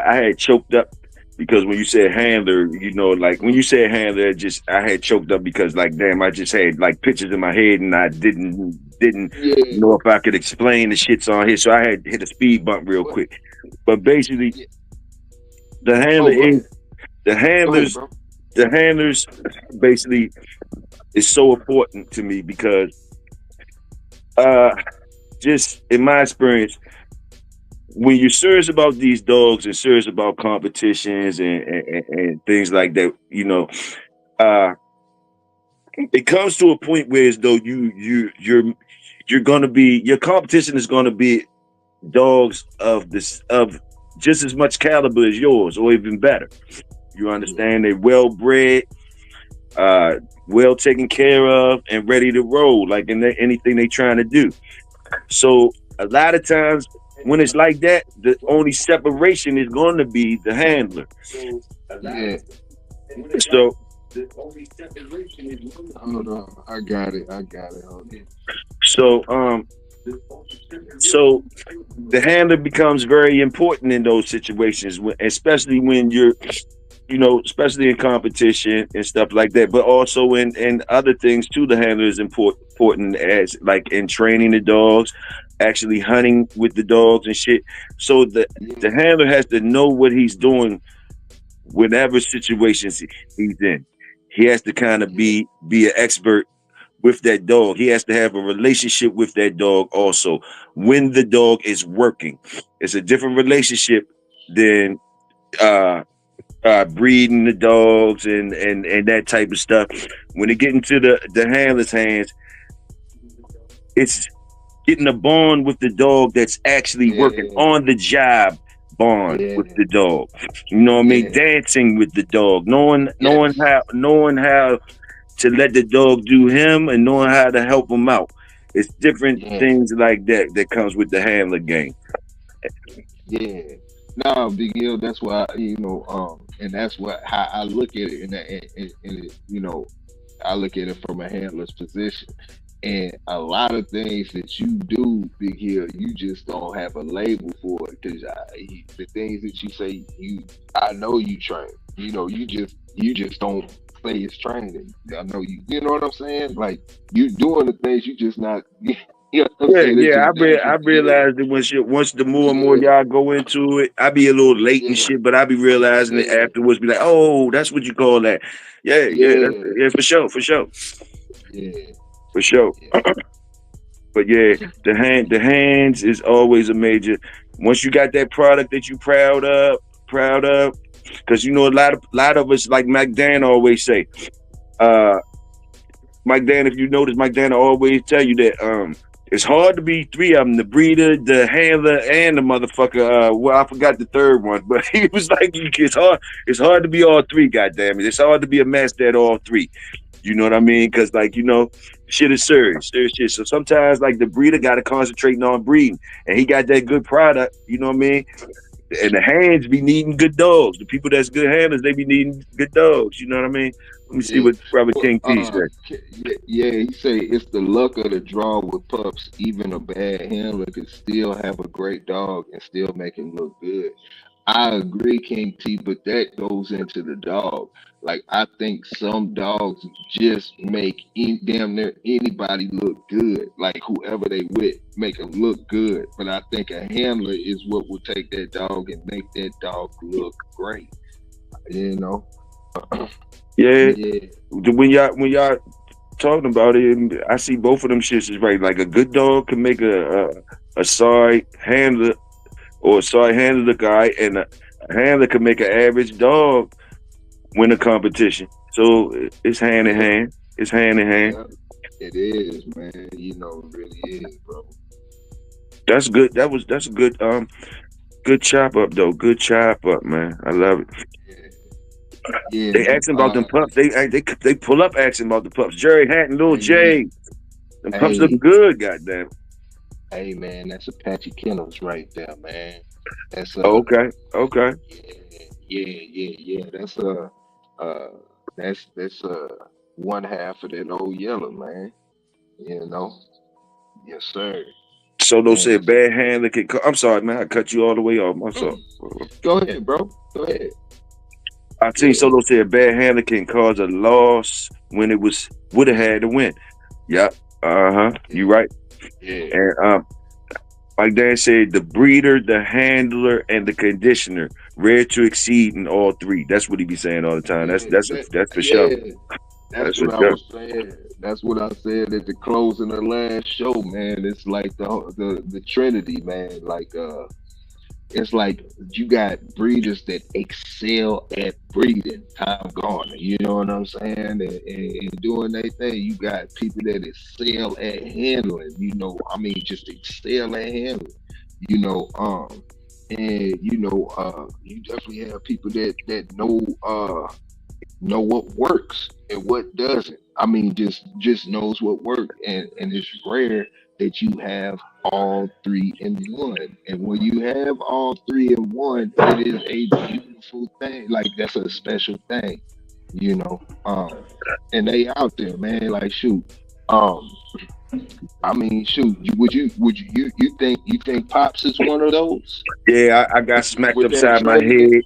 Speaker 2: I had choked up because when you said handler, like when you said handler, I had choked up because like damn, I just had like pictures in my head and I didn't
Speaker 7: Yeah,
Speaker 2: know if I could explain the shits on here, so I had hit a speed bump real
Speaker 7: but
Speaker 2: quick. But basically,
Speaker 7: yeah.
Speaker 2: the handler
Speaker 7: Oh, go
Speaker 2: is
Speaker 7: ahead.
Speaker 2: the
Speaker 7: Go ahead,
Speaker 2: handlers.
Speaker 7: bro.
Speaker 2: The handlers basically is so important to me because uh, just in my experience, when you're serious about these dogs and serious about competitions and things like that, uh, it comes to a point where as though you're gonna be your competition is gonna be dogs of just as much caliber as yours or even better. You
Speaker 7: Yeah,
Speaker 2: understand? They're well bred, uh, well taken care of, and ready to roll. Like in anything they trying to do. So a lot of times when it's like that, the only separation is going to be the handler.
Speaker 7: yeah.
Speaker 2: So
Speaker 7: Hold on. I got it. I got it. Hold on.
Speaker 2: so um so the handler becomes very important in those situations, especially when you're especially in competition and stuff like that, but also in other things too. The handler is important as like in training the dogs, actually hunting with the dogs and shit. So the
Speaker 7: Yeah,
Speaker 2: handler has to know what he's doing whatever situations he's in. He has to kind of
Speaker 7: yeah,
Speaker 2: be an expert with that dog. He has to have a relationship with that dog also when the dog is working. It's a different relationship than uh breeding the dogs and that type of stuff. When it get into the handler's hands, it's getting a bond with the dog that's actually working
Speaker 7: yeah,
Speaker 2: on the job. Bond with
Speaker 7: yeah,
Speaker 2: the dog. You know what I mean?
Speaker 7: yeah.
Speaker 2: Dancing with the dog,
Speaker 7: Yes.
Speaker 2: knowing how to let the dog do him and knowing how to help him out. It's different
Speaker 7: Yeah,
Speaker 2: things like that that comes with the handler game.
Speaker 7: yeah. No, Big Hill. That's why and that's what how I look at it, I look at it from a handler's position. And a lot of things that you do, Big Hill, you just don't have a label for it because the things that you say, I know you train. You just don't say it's training. I know you. You know what I'm saying? Like you doing the things, you just not. You know what I'm
Speaker 2: Yeah,
Speaker 7: saying? It's
Speaker 2: yeah,
Speaker 7: just
Speaker 2: I
Speaker 7: natural to you.
Speaker 2: realized that once the more and more
Speaker 7: Yeah,
Speaker 2: y'all go into it, I be a little late and
Speaker 7: yeah,
Speaker 2: shit, but I be realizing it
Speaker 7: yeah,
Speaker 2: afterwards. Be like, oh, that's what you call that. Yeah, yeah, that's
Speaker 7: yeah,
Speaker 2: yeah for sure, for sure,
Speaker 7: yeah,
Speaker 2: for sure.
Speaker 7: yeah,
Speaker 2: But yeah, the hands is always a major. Once you got that product that you proud of, because a lot of us like Mac Dan always say. Uh, Mike Dan, if you notice, Mike Dan always tell you that it's hard to be three of them: the breeder, the handler, and the motherfucker. Well, I forgot the third one, but he was like, it's hard. It's hard to be all three. Goddamn it, it's hard to be a master at all three. You know what I mean? Because like shit is serious shit. So sometimes like the breeder got to concentrate on breeding, and he got that good product. You know what I mean? And the hands be needing good dogs. The people that's good handlers, they be needing good dogs. You know what I mean? Let me see
Speaker 7: yeah.
Speaker 2: what Robert
Speaker 7: But
Speaker 2: King T said.
Speaker 7: yeah, he say it's the luck of the draw with pups. Even a bad handler could still have a great dog and still make him look good. I agree, King T, but that goes into the dog. Like I think some dogs just make damn near anybody look good. Like whoever they with, make them look good. But I think a handler is what will take that dog and make that dog look great. You know?
Speaker 2: Yeah,
Speaker 7: Yeah,
Speaker 2: when y'all talking about it, and I see both of them shits is right. Like a good dog can make a sorry handler or a sorry handler look alright, and a handler can make an average dog win a competition. So it's hand in
Speaker 7: yeah,
Speaker 2: hand. It's hand in hand.
Speaker 7: yeah. It is, man. It really is, bro.
Speaker 2: That's good. That's a good chop up though. Good chop up, man. I love it.
Speaker 7: Yeah, yeah.
Speaker 2: They asking about them pups. They pull up asking about the pups. Jerry Hatton, little
Speaker 7: Hey, man.
Speaker 2: Jay. Them pups look
Speaker 7: Hey,
Speaker 2: good. Goddamn.
Speaker 7: hey, man. That's Apache Kennels right there, man. That's
Speaker 2: Okay. Okay.
Speaker 7: yeah, yeah. Uh, that's one half of that old yellow, man. You know, yes, sir.
Speaker 2: Solo said bad handler can. I'm sorry, man. I cut you all the way off. I'm sorry.
Speaker 7: Go ahead, bro. Go ahead.
Speaker 2: I think Solo said bad handler can cause a loss when it would have had to win. Yep. You right.
Speaker 7: Yeah.
Speaker 2: And like Dan said, the breeder, the handler, and the conditioner rare to exceed in all three. That's what he be saying all the time. That's for sure.
Speaker 7: That's what I was saying. That's what I said at the close of the last show, man. It's like the Trinity, man. Like it's like you got breeders that excel at breeding, Tom Garner. You know what I'm saying? And doing their thing. You got people that excel at handling. You know, I mean, just excel at handling. You know, and you definitely have people that know what works and what doesn't. I mean, just knows what works, and it's rare that you have all three in one. And when you have all three in one, it is a beautiful thing. Like that's a special thing, you know. And they out there, man. Like shoot. I mean, shoot. Would you think Pops is one of those?
Speaker 2: Yeah, I got smacked upside my head.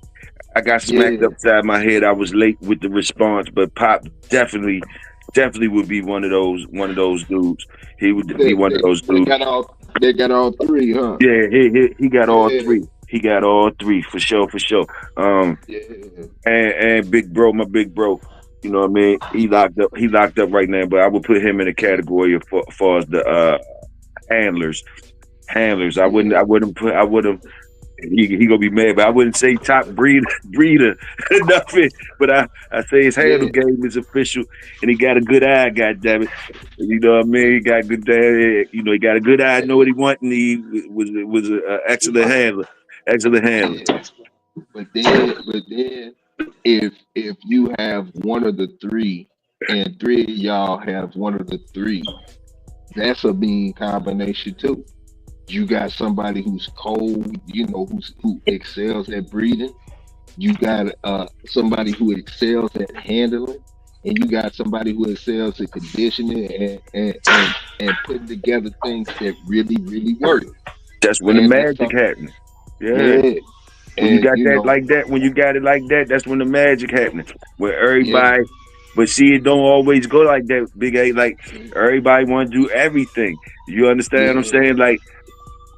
Speaker 2: I got smacked upside my head. I was late with the response, but Pop definitely would be one of those dudes. He would be one of those dudes.
Speaker 7: They got all three, huh?
Speaker 2: Yeah, he got all three. He got all three for sure. And big bro, my big bro. You know what I mean? He locked up right now, but I would put him in a category as far as the handlers. I wouldn't. He gonna be mad, but I wouldn't say top breeder nothing. But I say his handle game is official, and he got a good eye. Goddammit, you know what I mean? He got good eye. You know, he got a good eye. Know what he want, and he was an excellent handler.
Speaker 7: But then, if you have one of the three, and three of y'all have one of the three, that's a mean combination too. You got somebody who's cold, you know, who excels at breeding. You got somebody who excels at handling, and you got somebody who excels at conditioning and putting together things that really, really work.
Speaker 2: That's when the magic happens. Yeah. When you got that like that, when you got it like that, that's when the magic happens. Where everybody, but see, it don't always go like that, Big A. Like everybody want to do everything. You understand what I'm saying? Like.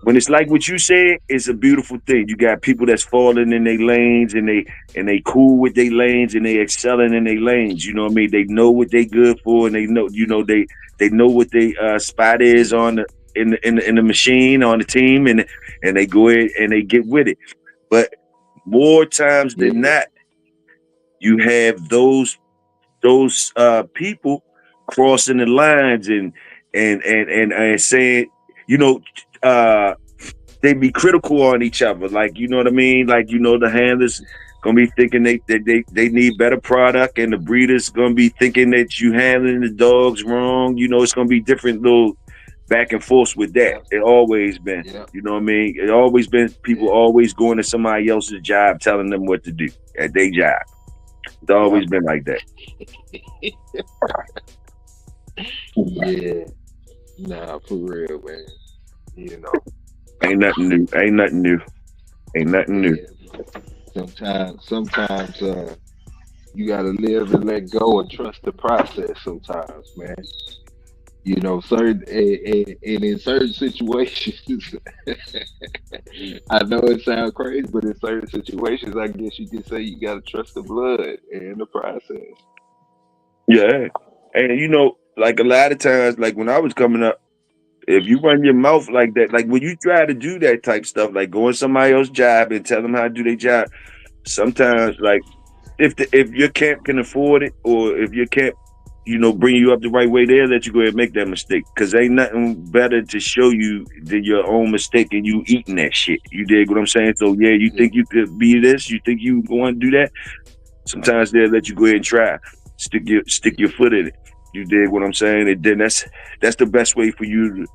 Speaker 2: When it's like what you said, it's a beautiful thing. You got people that's falling in their lanes and they cool with their lanes and they excelling in their lanes. You know what I mean? They know what they good for and they know, you know, they know what their spot is on in the machine on the team and they go ahead and they get with it. But more times than not, you have those people crossing the lines and saying, you know. They be critical on each other, like you know what I mean. Like you know, the handlers gonna be thinking they need better product, and the breeders gonna be thinking that you handling the dogs wrong. You know, it's gonna be different little back and forth with that. It always been, you know what I mean. It always been people always going to somebody else's job, telling them what to do at their job. It's always been like that.
Speaker 7: Yeah, nah, for real, man. You know,
Speaker 2: ain't nothing new.
Speaker 7: Sometimes you gotta live and let go and trust the process. Sometimes, man. You know, in certain situations, I know it sounds crazy, but in certain situations, I guess you could say you gotta trust the blood and the process.
Speaker 2: Yeah, and you know, like a lot of times, like when I was coming up. If you run your mouth like that, like when you try to do that type stuff, like go on somebody else's job and tell them how to do their job, sometimes like if your camp can afford it or if your camp, you know, bring you up the right way, they'll let you go ahead and make that mistake. Cause ain't nothing better to show you than your own mistake and you eating that shit. You dig what I'm saying? So yeah, you think you could be this, you think you want to do that? Sometimes they'll let you go ahead and try. Stick your foot in it. You dig what I'm saying? And then that's the best way for you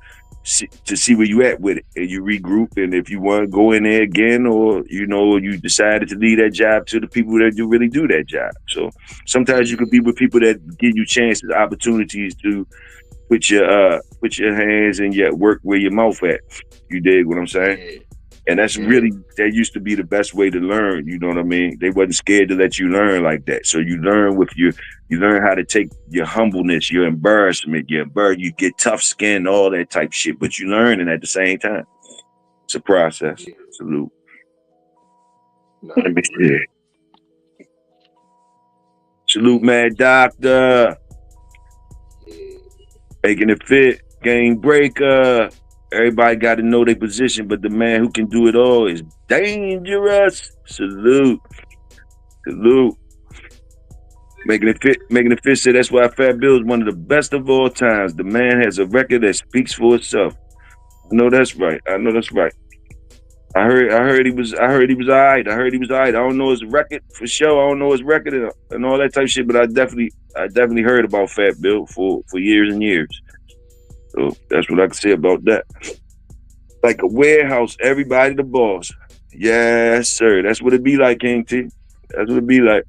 Speaker 2: to see where you at with it. And you regroup. And if you want to go in there again, or you know, you decided to leave that job to the people that do really do that job. So sometimes you could be with people that give you chances, opportunities to put your put your hands and yet work where your mouth at. You dig what I'm saying?
Speaker 7: Yeah.
Speaker 2: And that's really, that used to be the best way to learn. You know what I mean? They wasn't scared to let you learn like that. So you learn with you learn how to take your humbleness, your embarrassment, you get tough skin, all that type shit, but you learning at the same time. It's a process.
Speaker 7: Yeah.
Speaker 2: Salute.
Speaker 7: No,
Speaker 2: Let me see. Salute, Mad Doctor.
Speaker 7: yeah.
Speaker 2: Making it fit. Game breaker. Everybody got to know their position, but the man who can do it all is dangerous. Salute. Salute. Making it fit said that's why Fat Bill is one of the best of all times. The man has a record that speaks for itself. I know that's right. I heard he was all right. I don't know his record for sure. I don't know his record and all that type of shit, but I definitely heard about Fat Bill for years and years. So that's what I can say about that. Like a warehouse, everybody the boss. Yes, sir. That's what it be like, King T. That's what it be like.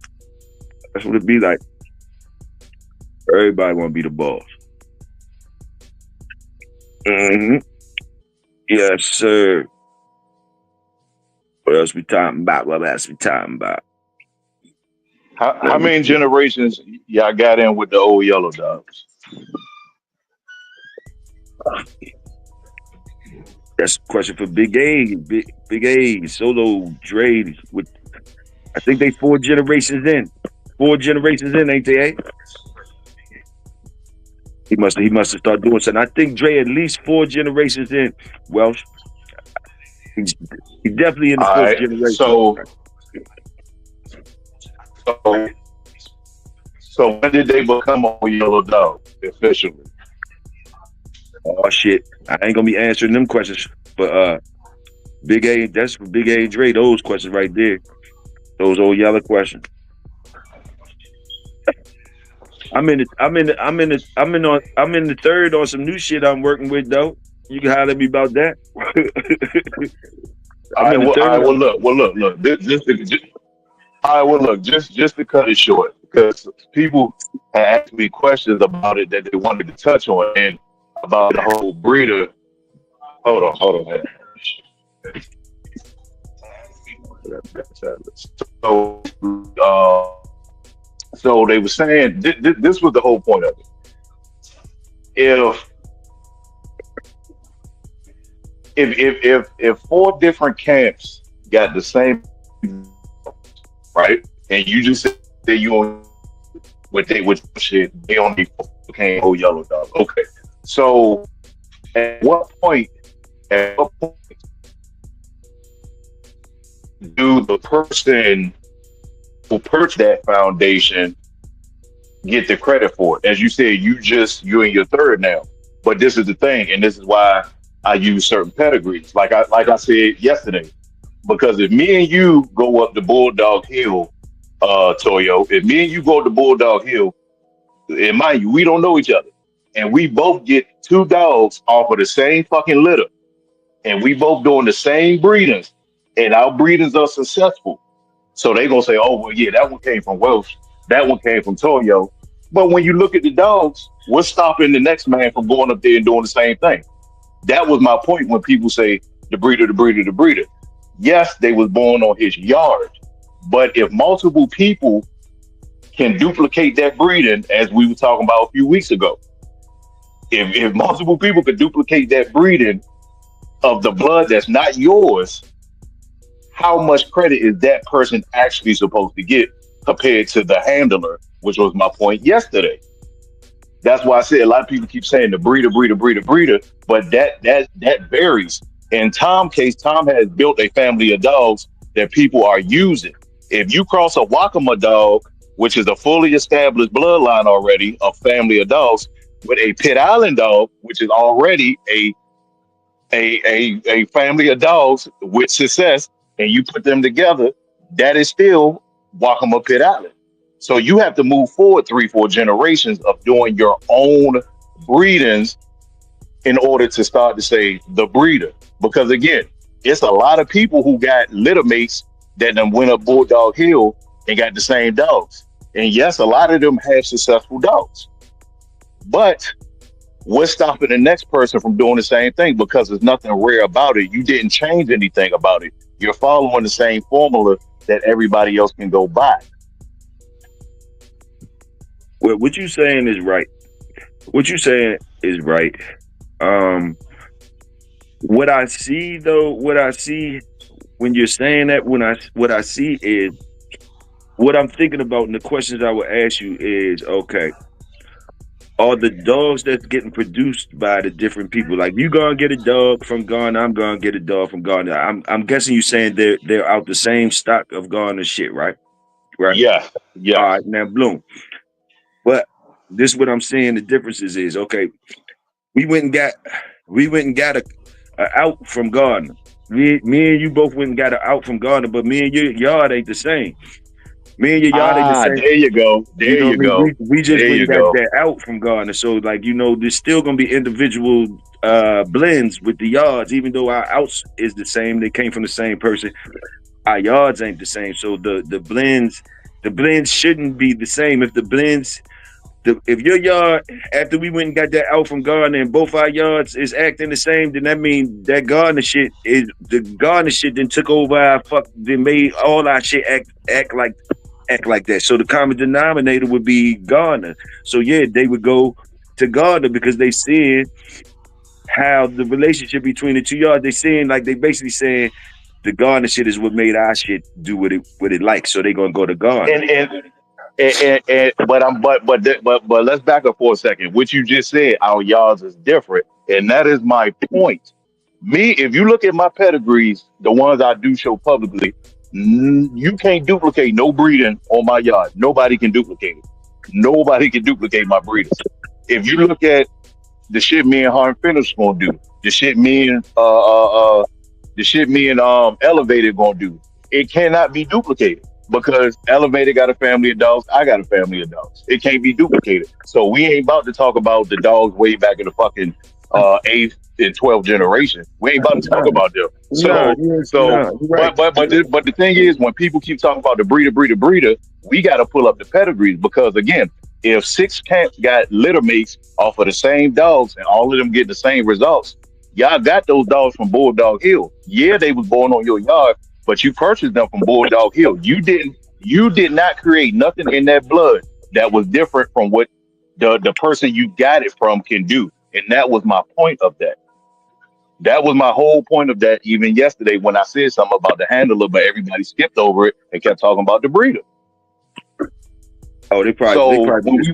Speaker 2: Everybody want to be the boss. Mm-hmm. Yes, sir. What else we talking about?
Speaker 6: How many generations y'all got in with the old yellow dogs?
Speaker 2: That's a question for Big A. Big A, Solo, Dre. I think they 4 generations in. 4 generations in, ain't they? He must have started doing something. I think Dre at least 4 generations in. Welsh. He's definitely in the 4th generation.
Speaker 6: So when did they become a yellow dog officially?
Speaker 2: Oh shit! I ain't gonna be answering them questions, but Big A, that's for Big A and Dre. Those questions right there, those old yellow questions. I'm in the 3rd on some new shit I'm working with though. You can holler at me about that.
Speaker 6: Just to cut it short, because people had asked me questions about it that they wanted to touch on, and about the whole breeder. Hold on. Man. So they were saying this was the whole point of it. If 4 different camps got the same, right, and you just say you on what shit, they only became whole yellow dog. Okay, so at what point do the person who purchased that foundation get the credit for it? As you said, you're in your 3rd now. But this is the thing, and this is why I use certain pedigrees. Like I said yesterday, because if me and you go up the Bulldog Hill, Toyo, if me and you go up the Bulldog Hill, and mind you, we don't know each other, and we both get 2 dogs off of the same fucking litter, and we both doing the same breedings, and our breedings are successful. So they gonna say, oh well, yeah, that one came from Welsh, that one came from Toyo. But when you look at the dogs, what's stopping the next man from going up there and doing the same thing? That was my point when people say the breeder. Yes, they was born on his yard, but if multiple people can duplicate that breeding, as we were talking about a few weeks ago, if multiple people could duplicate that breeding of the blood that's not yours, how much credit is that person actually supposed to get compared to the handler, which was my point yesterday? That's why I said a lot of people keep saying the breeder, but that varies. In Tom's case, Tom has built a family of dogs that people are using. If you cross a Wakama dog, which is a fully established bloodline already, a family of dogs, with a Pit Island dog, which is already a family of dogs with success, and you put them together, that is still Wakama Pit Island. So you have to move forward 3-4 generations of doing your own breedings in order to start to say the breeder. Because again, it's a lot of people who got litter mates that then went up Bulldog Hill and got the same dogs. And yes, a lot of them have successful dogs. But What's stopping the next person from doing the same thing? Because there's nothing rare about it. You didn't change anything about it. You're following the same formula that everybody else can go by.
Speaker 2: Well, what you saying is right. What you saying is right. What I see when you're saying that, what I see is what I'm thinking about, and the questions I would ask you is, okay, are the dogs that's getting produced by the different people, like you gonna get a dog from Ghana, I'm gonna get a dog from Ghana. I'm guessing you saying they're out the same stock of Ghana shit, right? Right.
Speaker 6: Yeah,
Speaker 2: All
Speaker 6: yeah.
Speaker 2: right, now bloom. But this is what I'm saying. The differences is, okay, we went and got a out from Ghana. Me and you both went and got an out from Ghana, but me and your yard ain't the same. Me and your yard ain't the same.
Speaker 6: There you go.
Speaker 2: You
Speaker 6: There
Speaker 2: know
Speaker 6: you
Speaker 2: what I mean?
Speaker 6: go.
Speaker 2: We just
Speaker 6: There
Speaker 2: went
Speaker 6: you
Speaker 2: and got
Speaker 6: go.
Speaker 2: that out from Ghana. So like, you know, there's still gonna be individual blends with the yards, even though our outs is the same. They came from the same person. Our yards ain't the same. So the blends shouldn't be the same. If your yard, after we went and got that out from Gardner, and both our yards is acting the same, then that means that Gardner shit then took over then made all our shit act like that. So the common denominator would be Gardner. So yeah, they would go to Gardner because they seeing how the relationship between the two yards. They basically saying the Gardner shit is what made our shit do what it like. So they gonna go to Gardner.
Speaker 6: But let's back up for a second. What you just said, our yards is different, and that is my point. Me, if you look at my pedigrees, the ones I do show publicly, you can't duplicate no breeding on my yard. Nobody can duplicate it. Nobody can duplicate my breeders. If you look at the shit me and Harm Finish gonna do, the shit me and Elevated gonna do, it cannot be duplicated because Elevated got a family of dogs, I got a family of dogs. It can't be duplicated. So we ain't about to talk about the dogs way back in the fucking 8th and 12th generation. We ain't about to talk about them. But the thing is, when people keep talking about the breeder, we got to pull up the pedigrees because again, if 6 cats got litter mates off of the same dogs and all of them get the same results, y'all got those dogs from Bulldog Hill. Yeah, they was born on your yard, but you purchased them from Bulldog Hill. You did not create nothing in that blood that was different from what the person you got it from can do. And that was my point of that. That was my whole point of that. Even yesterday when I said something about the handler, but everybody skipped over it and kept talking about the breeder.
Speaker 2: Oh, they probably just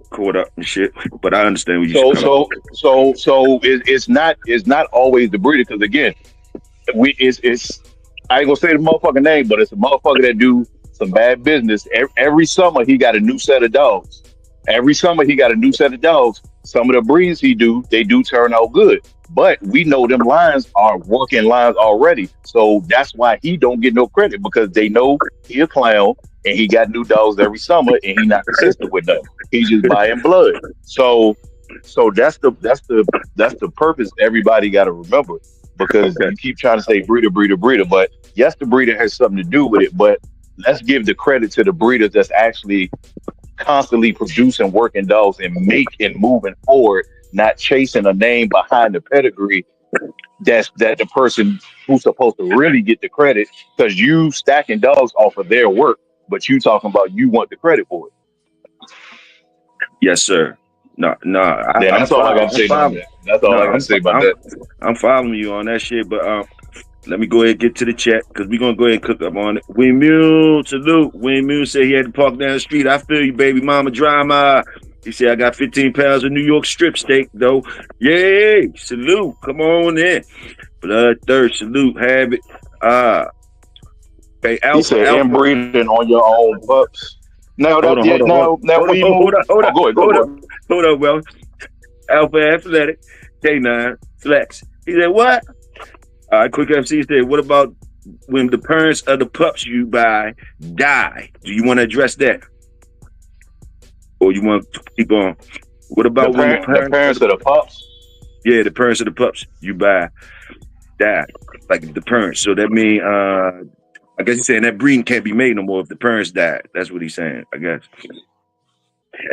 Speaker 2: caught up and shit. But I understand what you're saying.
Speaker 6: So it's not always the breeder because again, it's I ain't gonna say the motherfucking name, but it's a motherfucker that do some bad business. Every summer he got a new set of dogs. Some of the breeds they do turn out good. But we know them lines are working lines already. So that's why he don't get no credit because they know he a clown and he got new dogs every summer and he not consistent with them. He's just buying blood. So that's the purpose everybody gotta remember. Because you keep trying to say breeder, but yes, the breeder has something to do with it, but let's give the credit to the breeders that's actually constantly producing working dogs and making moving forward, not chasing a name behind the pedigree that the person who's supposed to really get the credit because you stacking dogs off of their work, but you talking about you want the credit for it.
Speaker 2: Yes, sir.
Speaker 6: That's all I got to say about that. That's all I got to say about that.
Speaker 2: I'm following you on that shit, but let me go ahead and get to the chat because we're gonna go ahead and cook up on it. Windmill, salute. Windmill said he had to park down the street. I feel you, baby mama drama. He said I got 15 pounds of New York strip steak though. Yay! Salute. Come on in. Bloodthirst, salute, habit. Hey,
Speaker 6: he said inbreeding on your own pups. Hold
Speaker 2: on, bro. Alpha Athletic, K9, Flex. He said, what? All right, Quick MC said, what about when the parents of the pups you buy die? Do you want to address that? Or you want to keep on? What about
Speaker 6: the parents of the pups?
Speaker 2: Yeah, the parents of the pups you buy die. Like the parents. So that means, I guess he's saying that breeding can't be made no more if the parents died. That's what he's saying, I guess.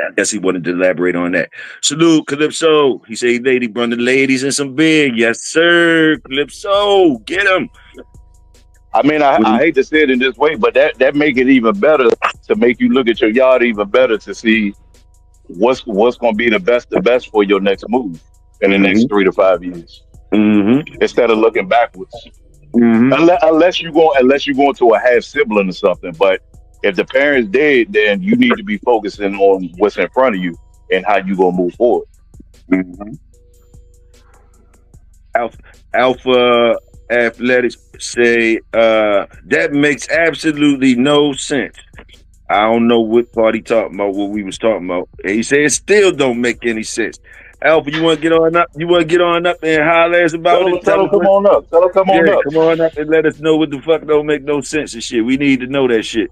Speaker 2: I guess he wanted to elaborate on that. Salute, Calypso. He said, lady, bring the ladies and some beer. Yes, sir. Calypso, get him.
Speaker 6: I mean, I hate to say it in this way, but that make it even better to make you look at your yard even better to see what's going to be the best for your next move in the next 3 to 5 years instead of looking backwards. Unless you go to a half sibling or something, but if the parents dead, then you need to be focusing on what's in front of you and how you gonna move forward.
Speaker 2: Alpha Athletics say that makes absolutely no sense. I don't know what part he talking about, what we was talking about. And he said it still don't make any sense. Alpha, you want to get on up? You want to get on up and holler us about it?
Speaker 6: Tell him come on up. Tell him come on up.
Speaker 2: Come on up and let us know what the fuck don't make no sense and shit. We need to know that shit.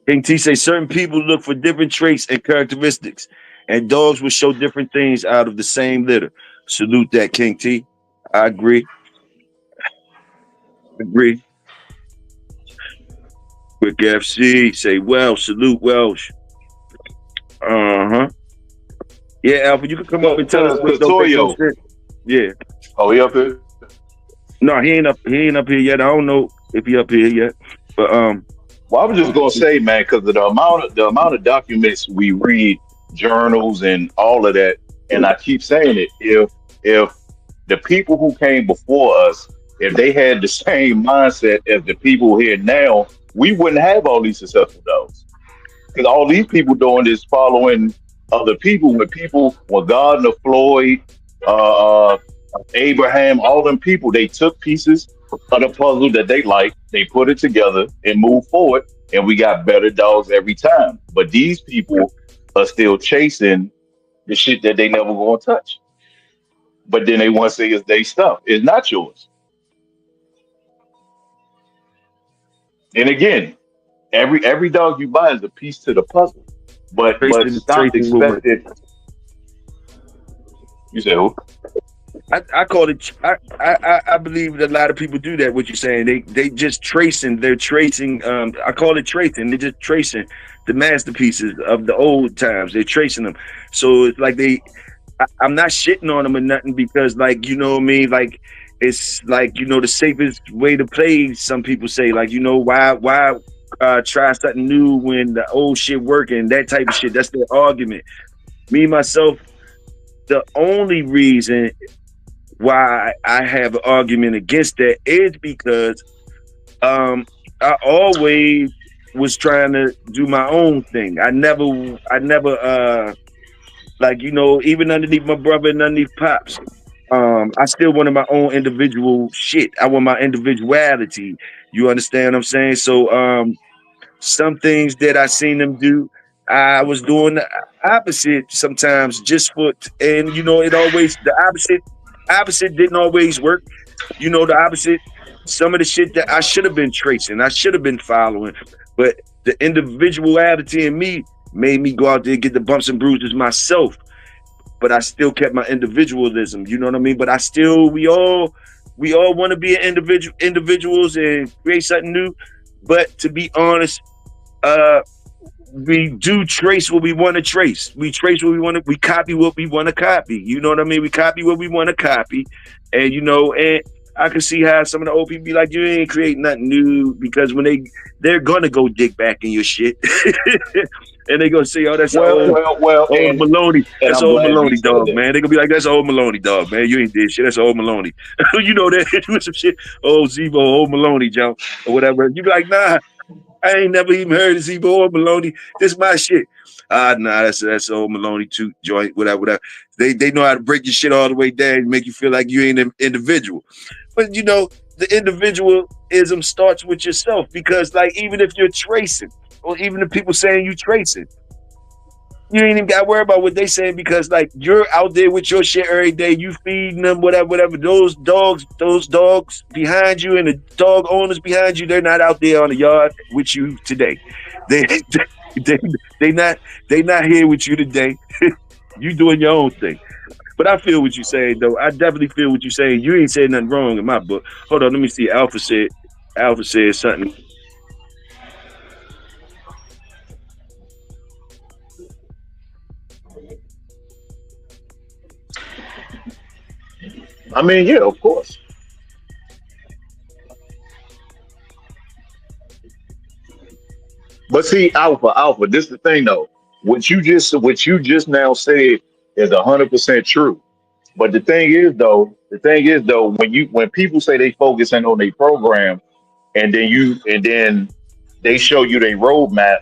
Speaker 2: King T say certain people look for different traits and characteristics, and dogs will show different things out of the same litter. Salute that, King T. I agree. Quick FC say, well, salute Welsh. Yeah, Alpha, you can come up and tell us what
Speaker 6: TOYO.
Speaker 2: Yeah.
Speaker 6: Oh, he up here?
Speaker 2: No, he ain't up here yet. I don't know if he up here yet. But
Speaker 6: well, I was just gonna say, man, because of the amount of documents we read, journals and all of that, and I keep saying it, if the people who came before us, if they had the same mindset as the people here now, we wouldn't have all these successful dogs. Because all these people doing is following other people. When Gardner, Floyd, Abraham, all them people, they took pieces of the puzzle that they liked, they put it together and moved forward, and we got better dogs every time. But these people are still chasing the shit that they never gonna touch. But then they want to say it's their stuff. It's not yours. And again, every dog you buy is a piece to the puzzle. But stop expecting. You say who?
Speaker 2: I call it. I believe that a lot of people do that. What you're saying, they just tracing. They're tracing. I call it tracing. They're just tracing the masterpieces of the old times. They're tracing them. So it's like I'm not shitting on them or nothing because, like, you know what I mean. Like it's like, you know, the safest way to play. Some people say, like, you know, why try something new when the old shit working, that type of shit. That's their argument. Me myself, the only reason why I have an argument against that is because I always was trying to do my own thing. I never like, you know, even underneath my brother and underneath Pops, I still wanted my own individual shit. I want my individuality. You understand what I'm saying? So some things that I seen them do, I was doing the opposite sometimes just for, and you know, the opposite didn't always work. You know, the opposite, some of the shit that I should have been tracing, I should have been following, but the individuality in me made me go out there and get the bumps and bruises myself. But I still kept my individualism, you know what I mean? But we all want to be individuals and create something new. But to be honest, we do trace what we want to trace. We trace what we want to, we copy what we want to copy. You know what I mean? We copy what we want to copy. And, you know, and I can see how some of the old people be like, you ain't create nothing new, because when they're going to go dig back in your shit. And they gonna say, oh, that's old Maloney. That's old Maloney dog, man. They gonna be like, that's old Maloney dog, man. You ain't did shit. That's old Maloney. You know that doing some shit. Old Zebo, old Maloney, Joe, or whatever. You be like, nah, I ain't never even heard of Zebo or Maloney. This my shit. Nah, that's old Maloney too, joint, whatever. They know how to break your shit all the way down and make you feel like you ain't an individual. But you know, the individualism starts with yourself, because like even if you're tracing, or even the people saying you tracing, you ain't even got to worry about what they saying, because like you're out there with your shit every day, you feeding them, whatever. Those dogs behind you and the dog owners behind you, they're not out there on the yard with you today. They not here with you today. You doing your own thing. But I feel what you're saying, though. I definitely feel what you're saying. You ain't saying nothing wrong in my book. Hold on, let me see. Alpha said something.
Speaker 6: I mean, yeah, of course. But see, Alpha. This is the thing though. What you just now said is 100% true. But the thing is though, when people say they focusing on a program, and then they show you their roadmap,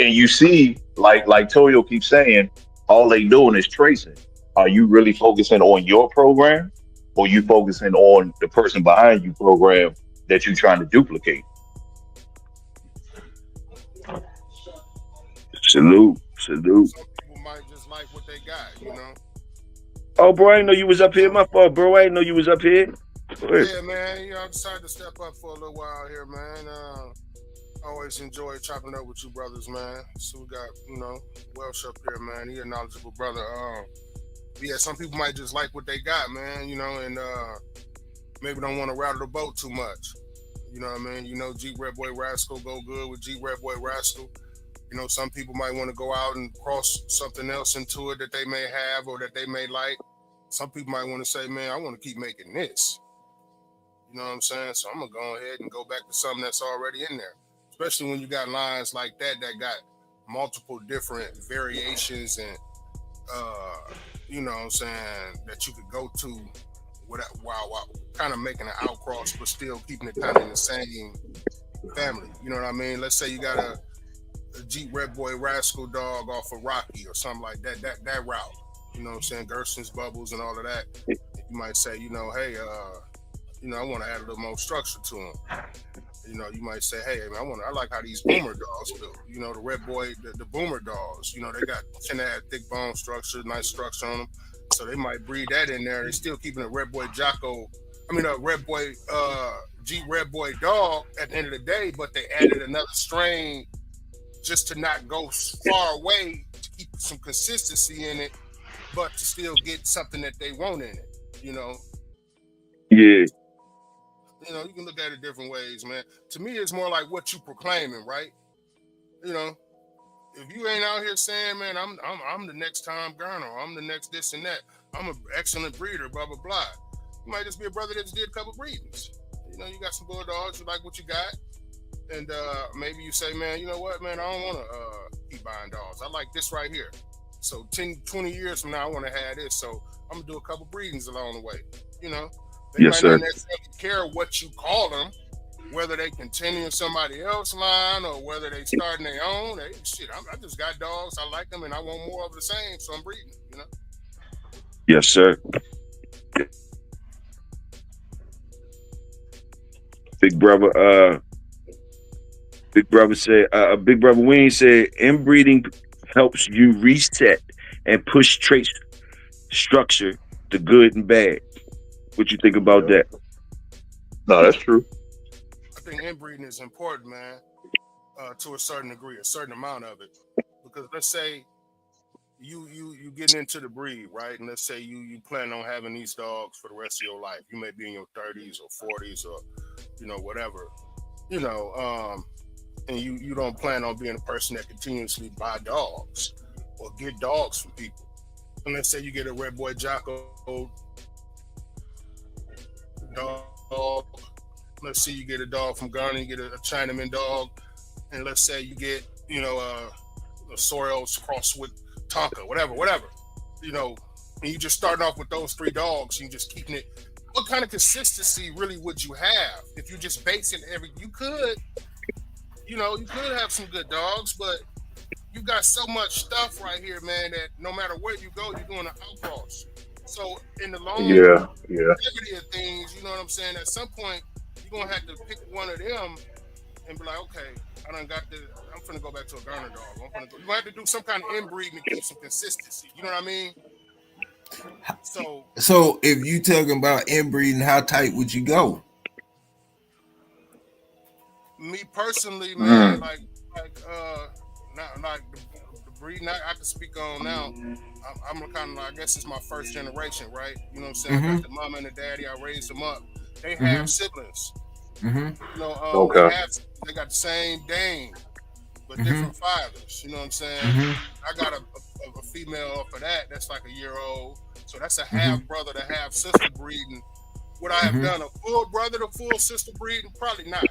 Speaker 6: and you see, like Toyo keeps saying, all they doing is tracing. Are you really focusing on your program, or you focusing on the person behind you program that you're trying to duplicate?
Speaker 2: Salute, salute.
Speaker 8: Some people might just like what they got, you know.
Speaker 2: Oh, bro, I didn't know you was up here. My fault, bro. I didn't know you was up here. Go ahead.
Speaker 8: Yeah, man. You know, I decided to step up for a little while here, man. Always enjoy chopping up with you brothers, man. So we got, Welsh up here, man. He a knowledgeable brother. Yeah, some people might just like what they got, man, and maybe don't want to rattle the boat too much. You know what I mean? Jeep Red Boy Rascal go good with Jeep Red Boy Rascal. Some people might want to go out and cross something else into it that they may have or that they may like. Some people might want to say, man, I want to keep making this. You know what I'm saying? So I'm going to go ahead and go back to something that's already in there. Especially when you got lines like that got multiple different variations and, you know what I'm saying, that you could go to while kind of making an outcross, but still keeping it kind of in the same family. You know what I mean? Let's say you got a Jeep Red Boy Rascal dog off of Rocky or something like that route. You know what I'm saying? Gerson's Bubbles and all of that. You might say, hey, I want to add a little more structure to them. You might say, hey, man, I like how these boomer dogs do. The Red Boy, the boomer dogs, they tend to have thick bone structure, nice structure on them. So they might breed that in there. They're still keeping a Red Boy a Red Boy, Jeep Red Boy dog at the end of the day, but they added another strain just to not go far away, to keep some consistency in it, but to still get something that they want in it,
Speaker 2: Yeah.
Speaker 8: You can look at it different ways, man. To me, it's more like what you proclaiming, right? If you ain't out here saying, man, I'm the next Tom Garner, I'm the next this and that, I'm an excellent breeder, blah, blah, blah. You might just be a brother that just did a couple breedings. You got some bulldogs, you like what you got. And maybe you say, man, you know what, man, I don't want to keep buying dogs. I like this right here. So 10, 20 years from now, I want to have this. So I'm going to do a couple breedings along the way. They
Speaker 2: Yes,
Speaker 8: might
Speaker 2: sir.
Speaker 8: not necessarily care what you call them, whether they continue somebody else's line or whether they starting their own. Hey, shit, I just got dogs. I like them and I want more of the same. So I'm breeding,
Speaker 2: Yes, sir. Big brother said, Big brother Wayne said, inbreeding helps you reset and push traits structure, the good and bad. What you think about that?
Speaker 6: No, that's true.
Speaker 8: I think inbreeding is important, man, to a certain degree, a certain amount of it. Because let's say you getting into the breed, right? And let's say you plan on having these dogs for the rest of your life. You may be in your 30s or 40s or, whatever, and you don't plan on being a person that continuously buy dogs or get dogs from people. And let's say you get a Red Boy Jocko dog. Let's say you get a dog from Ghana, you get a Chinaman dog, and let's say you get, a Soros crossed with Tonka, whatever, and you just starting off with those three dogs, and you just keeping it. What kind of consistency really would you have if you just basing you could have some good dogs, but you got so much stuff right here, man, that no matter where you go, you're doing an outcross. So in the long longevity of things, you know what I'm saying? At some point, you're gonna have to pick one of them and be like, okay, I'm finna go back to a Garner dog. You're gonna have to do some kind of inbreeding to keep some consistency. You know what I mean?
Speaker 3: So if you talking about inbreeding, how tight would you go?
Speaker 8: Me personally, man, like not like the breeding I can speak on now. I'm kind of I guess it's my first generation, right? You know what I'm saying? I got the mama and the daddy. I raised them up. They have siblings. They got the same Dane, but different fathers. You know what I'm saying? I got a female off of that. That's like a year old. So So that's a half brother to half sister breeding. Would I have done a full brother to full sister breeding? Probably not.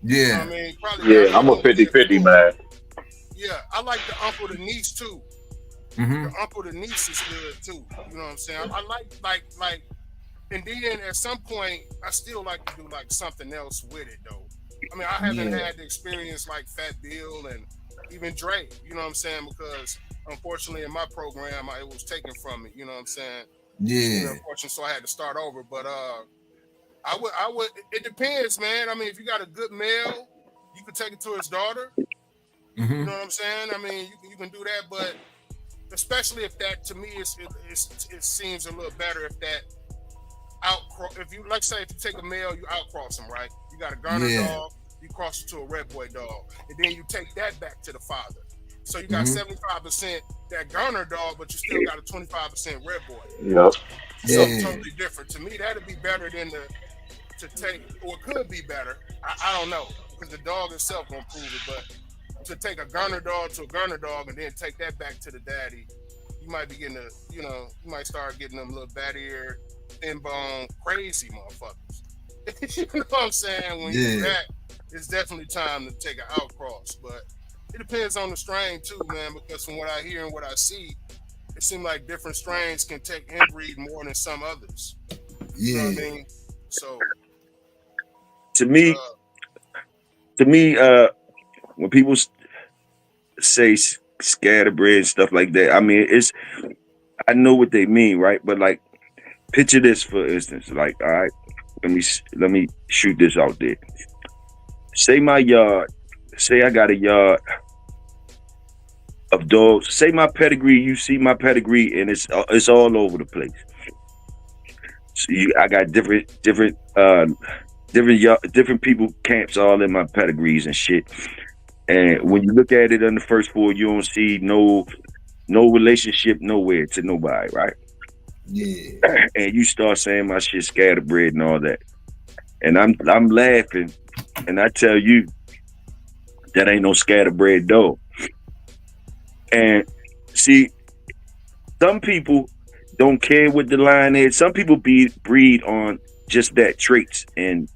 Speaker 8: You know what I mean? Probably not.
Speaker 6: Yeah, I'm a
Speaker 8: I did
Speaker 6: 50-50
Speaker 8: full.
Speaker 6: man.
Speaker 8: Yeah, I like the uncle to niece too. The uncle to niece is good too. You know what I'm saying? I like, and then at some point, I still like to do like something else with it though. I mean, I haven't had the experience like Fat Bill and even Dre. You know what I'm saying? Because unfortunately, in my program, it was taken from me. You know what I'm saying?
Speaker 3: Yeah.
Speaker 8: Unfortunately, so I had to start over. But I would. It depends, man. I mean, if you got a good male, you could take it to his daughter. You know what I'm saying? I mean, you can do that, but especially if that, to me, it seems a little better if that outcross. If you like, say, if you take a male, you outcross him, right? You got a Garner dog, you cross it to a Red Boy dog, and then you take that back to the father. So you got 75% that Garner dog, but you still got a 25% Red Boy.
Speaker 6: Yep.
Speaker 8: Something totally different. To me, that'd be better than to take, or it could be better. I don't know, because the dog itself won't prove it, but to take a Garner dog to a Garner dog and then take that back to the daddy, you might be getting you might start getting them little bat-eared, thin bone, crazy motherfuckers. You know what I'm saying? When you do that, it's definitely time to take an outcross. But it depends on the strain too, man, because from what I hear and what I see, it seems like different strains can take inbreed more than some others. You know what I mean? So
Speaker 2: to me, when people say scatterbred and stuff like that, I mean, I know what they mean, right? But like, picture this for instance. Like, all right, let me shoot this out there. Say I got a yard of dogs. Say my pedigree. You see my pedigree, and it's all over the place. So I got different people camps all in my pedigrees and shit. And when you look at it on the first four, you don't see no relationship nowhere to nobody, right?
Speaker 3: Yeah.
Speaker 2: And you start saying my shit scatterbred and all that, and I'm laughing, and I tell you that ain't no scatterbred dog. And see, some people don't care what the line is. Some people breed on just that traits and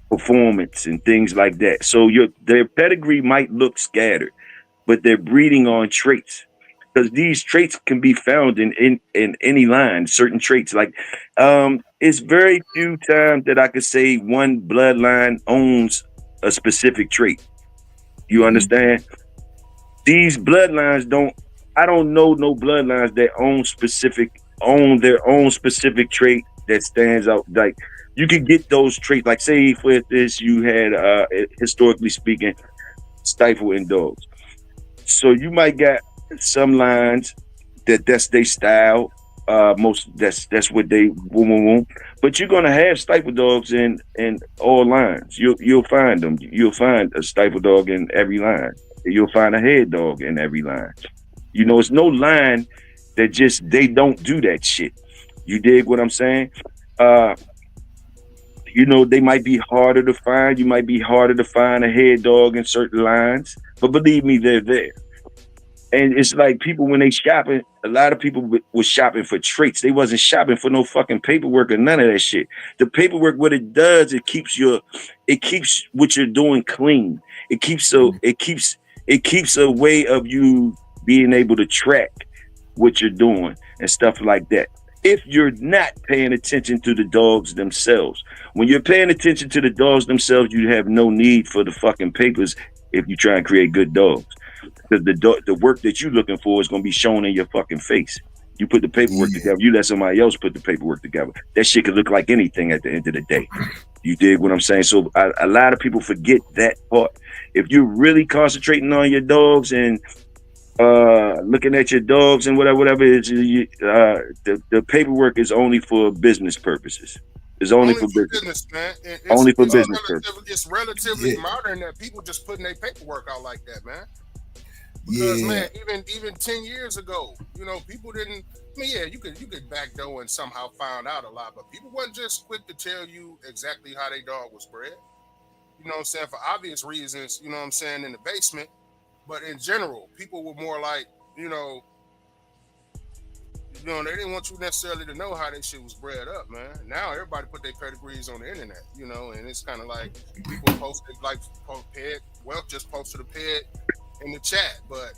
Speaker 2: performance and things like that. So their pedigree might look scattered, but they're breeding on traits, because these traits can be found in any line. Certain traits, like it's very few times that I could say one bloodline owns a specific trait. You understand? These bloodlines don't. I don't know no bloodlines that own their own specific trait that stands out. Like, you could get those traits. Like, say for instance, you had historically speaking, stifle in dogs. So you might get some lines that's their style. That's what they want. But you're gonna have stifle dogs in all lines. You'll find them. You'll find a stifle dog in every line. You'll find a head dog in every line. You know, it's no line that they don't do that shit. You dig what I'm saying? You know, they might be harder to find. You might be harder to find a head dog in certain lines, but believe me, they're there. And it's like people, when they shopping, a lot of people was shopping for traits. They wasn't shopping for no fucking paperwork or none of that shit. The paperwork, what it does, it keeps what you're doing clean. It keeps a way of you being able to track what you're doing and stuff like that. If you're not paying attention to the dogs themselves, when you're paying attention to the dogs themselves, you have no need for the fucking papers if you try and create good dogs. Because the work that you're looking for is going to be shown in your fucking face. You put the paperwork together. You let somebody else put the paperwork together. That shit could look like anything at the end of the day. You dig what I'm saying? So a lot of people forget that part. If you're really concentrating on your dogs and looking at your dogs and whatever it is, the paperwork is only for business purposes. It's only for business,
Speaker 8: man.
Speaker 2: Only for business purposes.
Speaker 8: It's relatively modern that people just putting their paperwork out like that, man. Because man, even 10 years ago, you know, people didn't. I mean, yeah, you could backdoor and somehow find out a lot, but people wasn't just quick to tell you exactly how their dog was bred. You know what I'm saying? For obvious reasons, you know what I'm saying, in the basement. But in general, people were more like, you know, know, they didn't want you necessarily to know how that shit was bred up, man. Now everybody put their pedigrees on the internet, you know, and it's kind of like people posted like pet. Wealth just posted a pet in the chat, but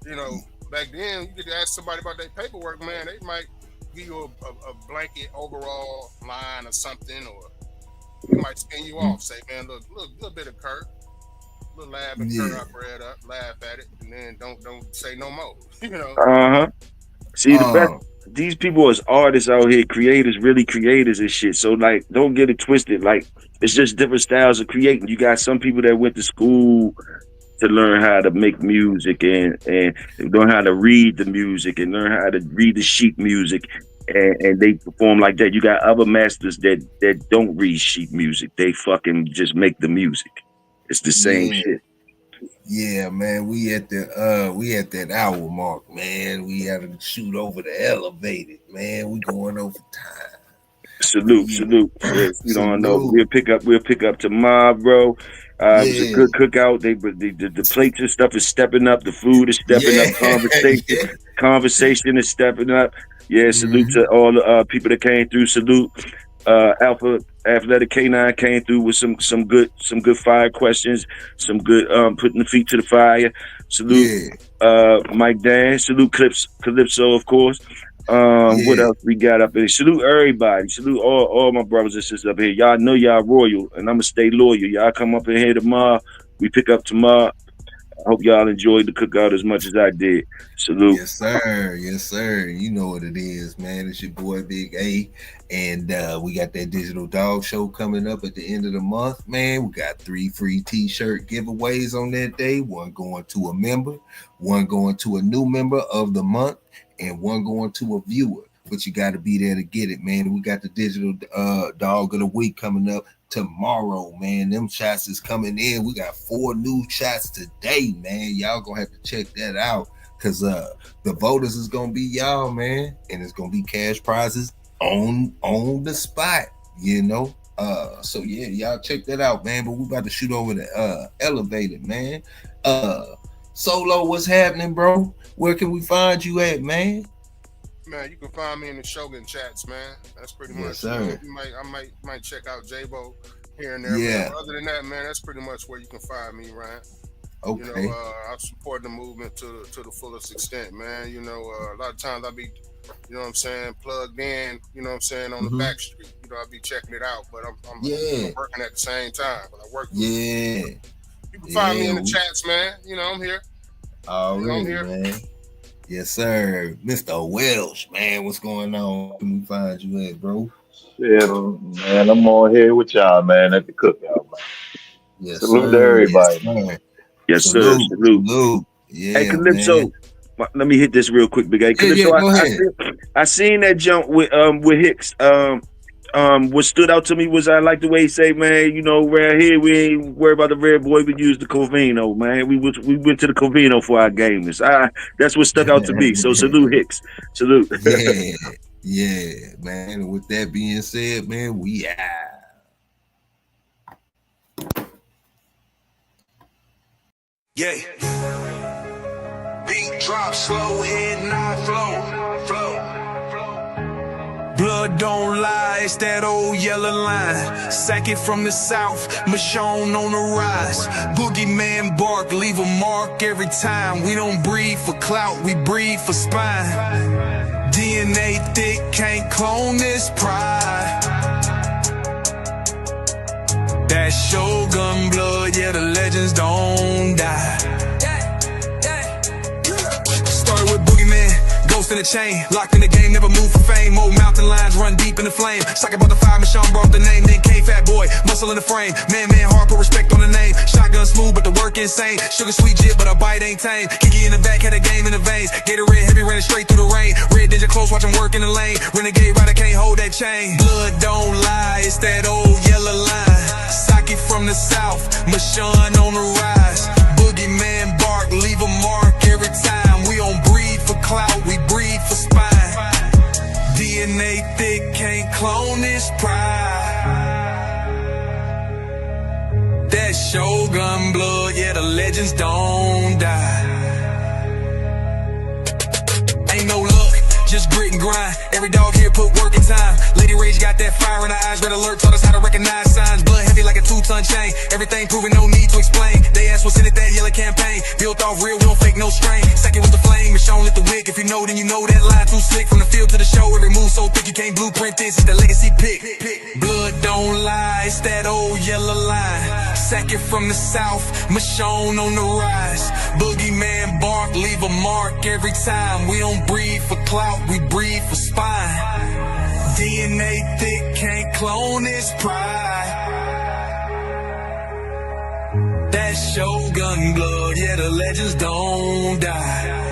Speaker 8: you know, back then you could ask somebody about their paperwork, man. They might give you a blanket overall line or something, or they might spin you off, say, man, look, little bit of Kurt, little lab and Kurt I bred up, laugh at it, and then don't say no more, you know.
Speaker 2: See, the best, these people as artists out here, creators, really creators and shit. So, like, don't get it twisted. Like, it's just different styles of creating. You got some people that went to school to learn how to make music and learn how to read the music and learn how to read the sheet music. And they perform like that. You got other masters that don't read sheet music. They fucking just make the music. It's the same shit.
Speaker 3: Yeah, man, we at that hour mark, man. We had to shoot over the elevated, man. We going over time.
Speaker 2: Salute. If you don't know, we'll pick up tomorrow. It was a good cookout. The plates and stuff is stepping up. The food is stepping up. Conversation is stepping up. Yeah, salute to all the people that came through. Salute. Alpha Athletic K9 came through with some good fire questions, some good putting the feet to the fire. Salute Mike Dan, salute Calypso, of course. What else we got up here? Salute everybody, salute all my brothers and sisters up here. Y'all know y'all royal, and I'm gonna stay loyal. Y'all come up in here tomorrow. We pick up tomorrow. I hope y'all enjoyed the cookout as much as I did. Salute.
Speaker 3: Yes, sir. You know what it is, man. It's your boy Big A. And we got that Digital Dog Show coming up at the end of the month, man. We got 3 free t-shirt giveaways on that day. One going to a member, one going to a new member of the month, and one going to a viewer. But you got to be there to get it, man. We got the Digital Dog of the Week coming up tomorrow, man. Them shots is coming in. We got 4 new shots today, man. Y'all gonna have to check that out, because the voters is gonna be y'all, man, and it's gonna be cash prizes on the spot, you know. So yeah, y'all check that out, man. But we about to shoot over the elevated, man. Solo, what's happening, bro? Where can we find you at, man?
Speaker 8: Man, you can find me in the Shogun chats, man. That's pretty much.
Speaker 3: Sir.
Speaker 8: I might check out J-Bo here and there.
Speaker 3: Yeah.
Speaker 8: But other than that, man, that's pretty much where you can find me, Ryan.
Speaker 3: Okay.
Speaker 8: You know, I support the movement to the fullest extent, man. You know, a lot of times I be, you know what I'm saying, plugged in, you know what I'm saying, on the back street. You know, I be checking it out, but I'm working at the same time. But I work with you can find me in the chats, man. You know, I'm here.
Speaker 3: Already, man. Yes, sir. Mr. Welsh, man, what's going on? Where can we find you at, bro?
Speaker 6: Yeah, man, I'm on here with y'all, man, at the cookout, man.
Speaker 3: Yes,
Speaker 6: salute to everybody.
Speaker 2: Yes, sir. Salute.
Speaker 3: Yeah,
Speaker 2: hey, Calypso, let me hit this real quick, big A. Calypso,
Speaker 3: go ahead.
Speaker 2: I seen that jump with Hicks. What stood out to me was I like the way he say, man, you know, right here we ain't worried about the red boy. We use the Covino, man. We went to the Covino for our games. That's what stuck out to me. So salute Hicks. Salute.
Speaker 3: Yeah, man. And with that being said, man, we out.
Speaker 1: Yeah. Beat drop slow, head not flow. Blood don't lie, it's that old yellow line. Sack it from the south, Michonne on the rise. Boogeyman bark, leave a mark every time. We don't breathe for clout, we breathe for spine. DNA thick, can't clone this pride. That Shogun blood, yeah, the legends don't die. Started with Boogeyman, ghost in the chain. Locked in the game, never move for fame. Old mountain lions run deep in the flame. Sock about the fire, Michonne brought the name. Then came fat boy, muscle in the frame. Man, hard, put respect on the name. Shotgun smooth, but the work insane. Sugar sweet jit, but a bite ain't tame. Kiki in the back, had a game in the veins. Gatorade heavy, ran it straight through the rain. Red Ninja close, watch him work in the lane. Renegade rider can't hold that chain. Blood don't lie, it's that old yellow line. Socket from the south, Michonne on the rise. Boogeyman bark, leave a mark every time. We don't breathe for clout, we breathe for spine. DNA thick, can't clone this pride. That Shogun blood, yeah, the legends don't die. Ain't no luck, just grit and grind. Every dog here put work in time. Lady Rage got that fire in her eyes. Red alert taught us how to recognize signs. Blood heavy like a 2-ton chain. Everything proven, no need to explain. They asked what's in it, that yellow campaign. Built off real, we don't fake no strain. Second was the flame, Michonne lit the wick. If you know, then you know that line too slick. From the field to the show, every move so thick you can't blueprint this. It's the legacy pick. Blood don't lie, it's that old yellow line. Second from the south, Michonne on the rise. Boogeyman bark, leave a mark every time. We don't breathe for clout, we breathe for spine. DNA thick, can't clone this pride. That Shogun blood, yeah, the legends don't die.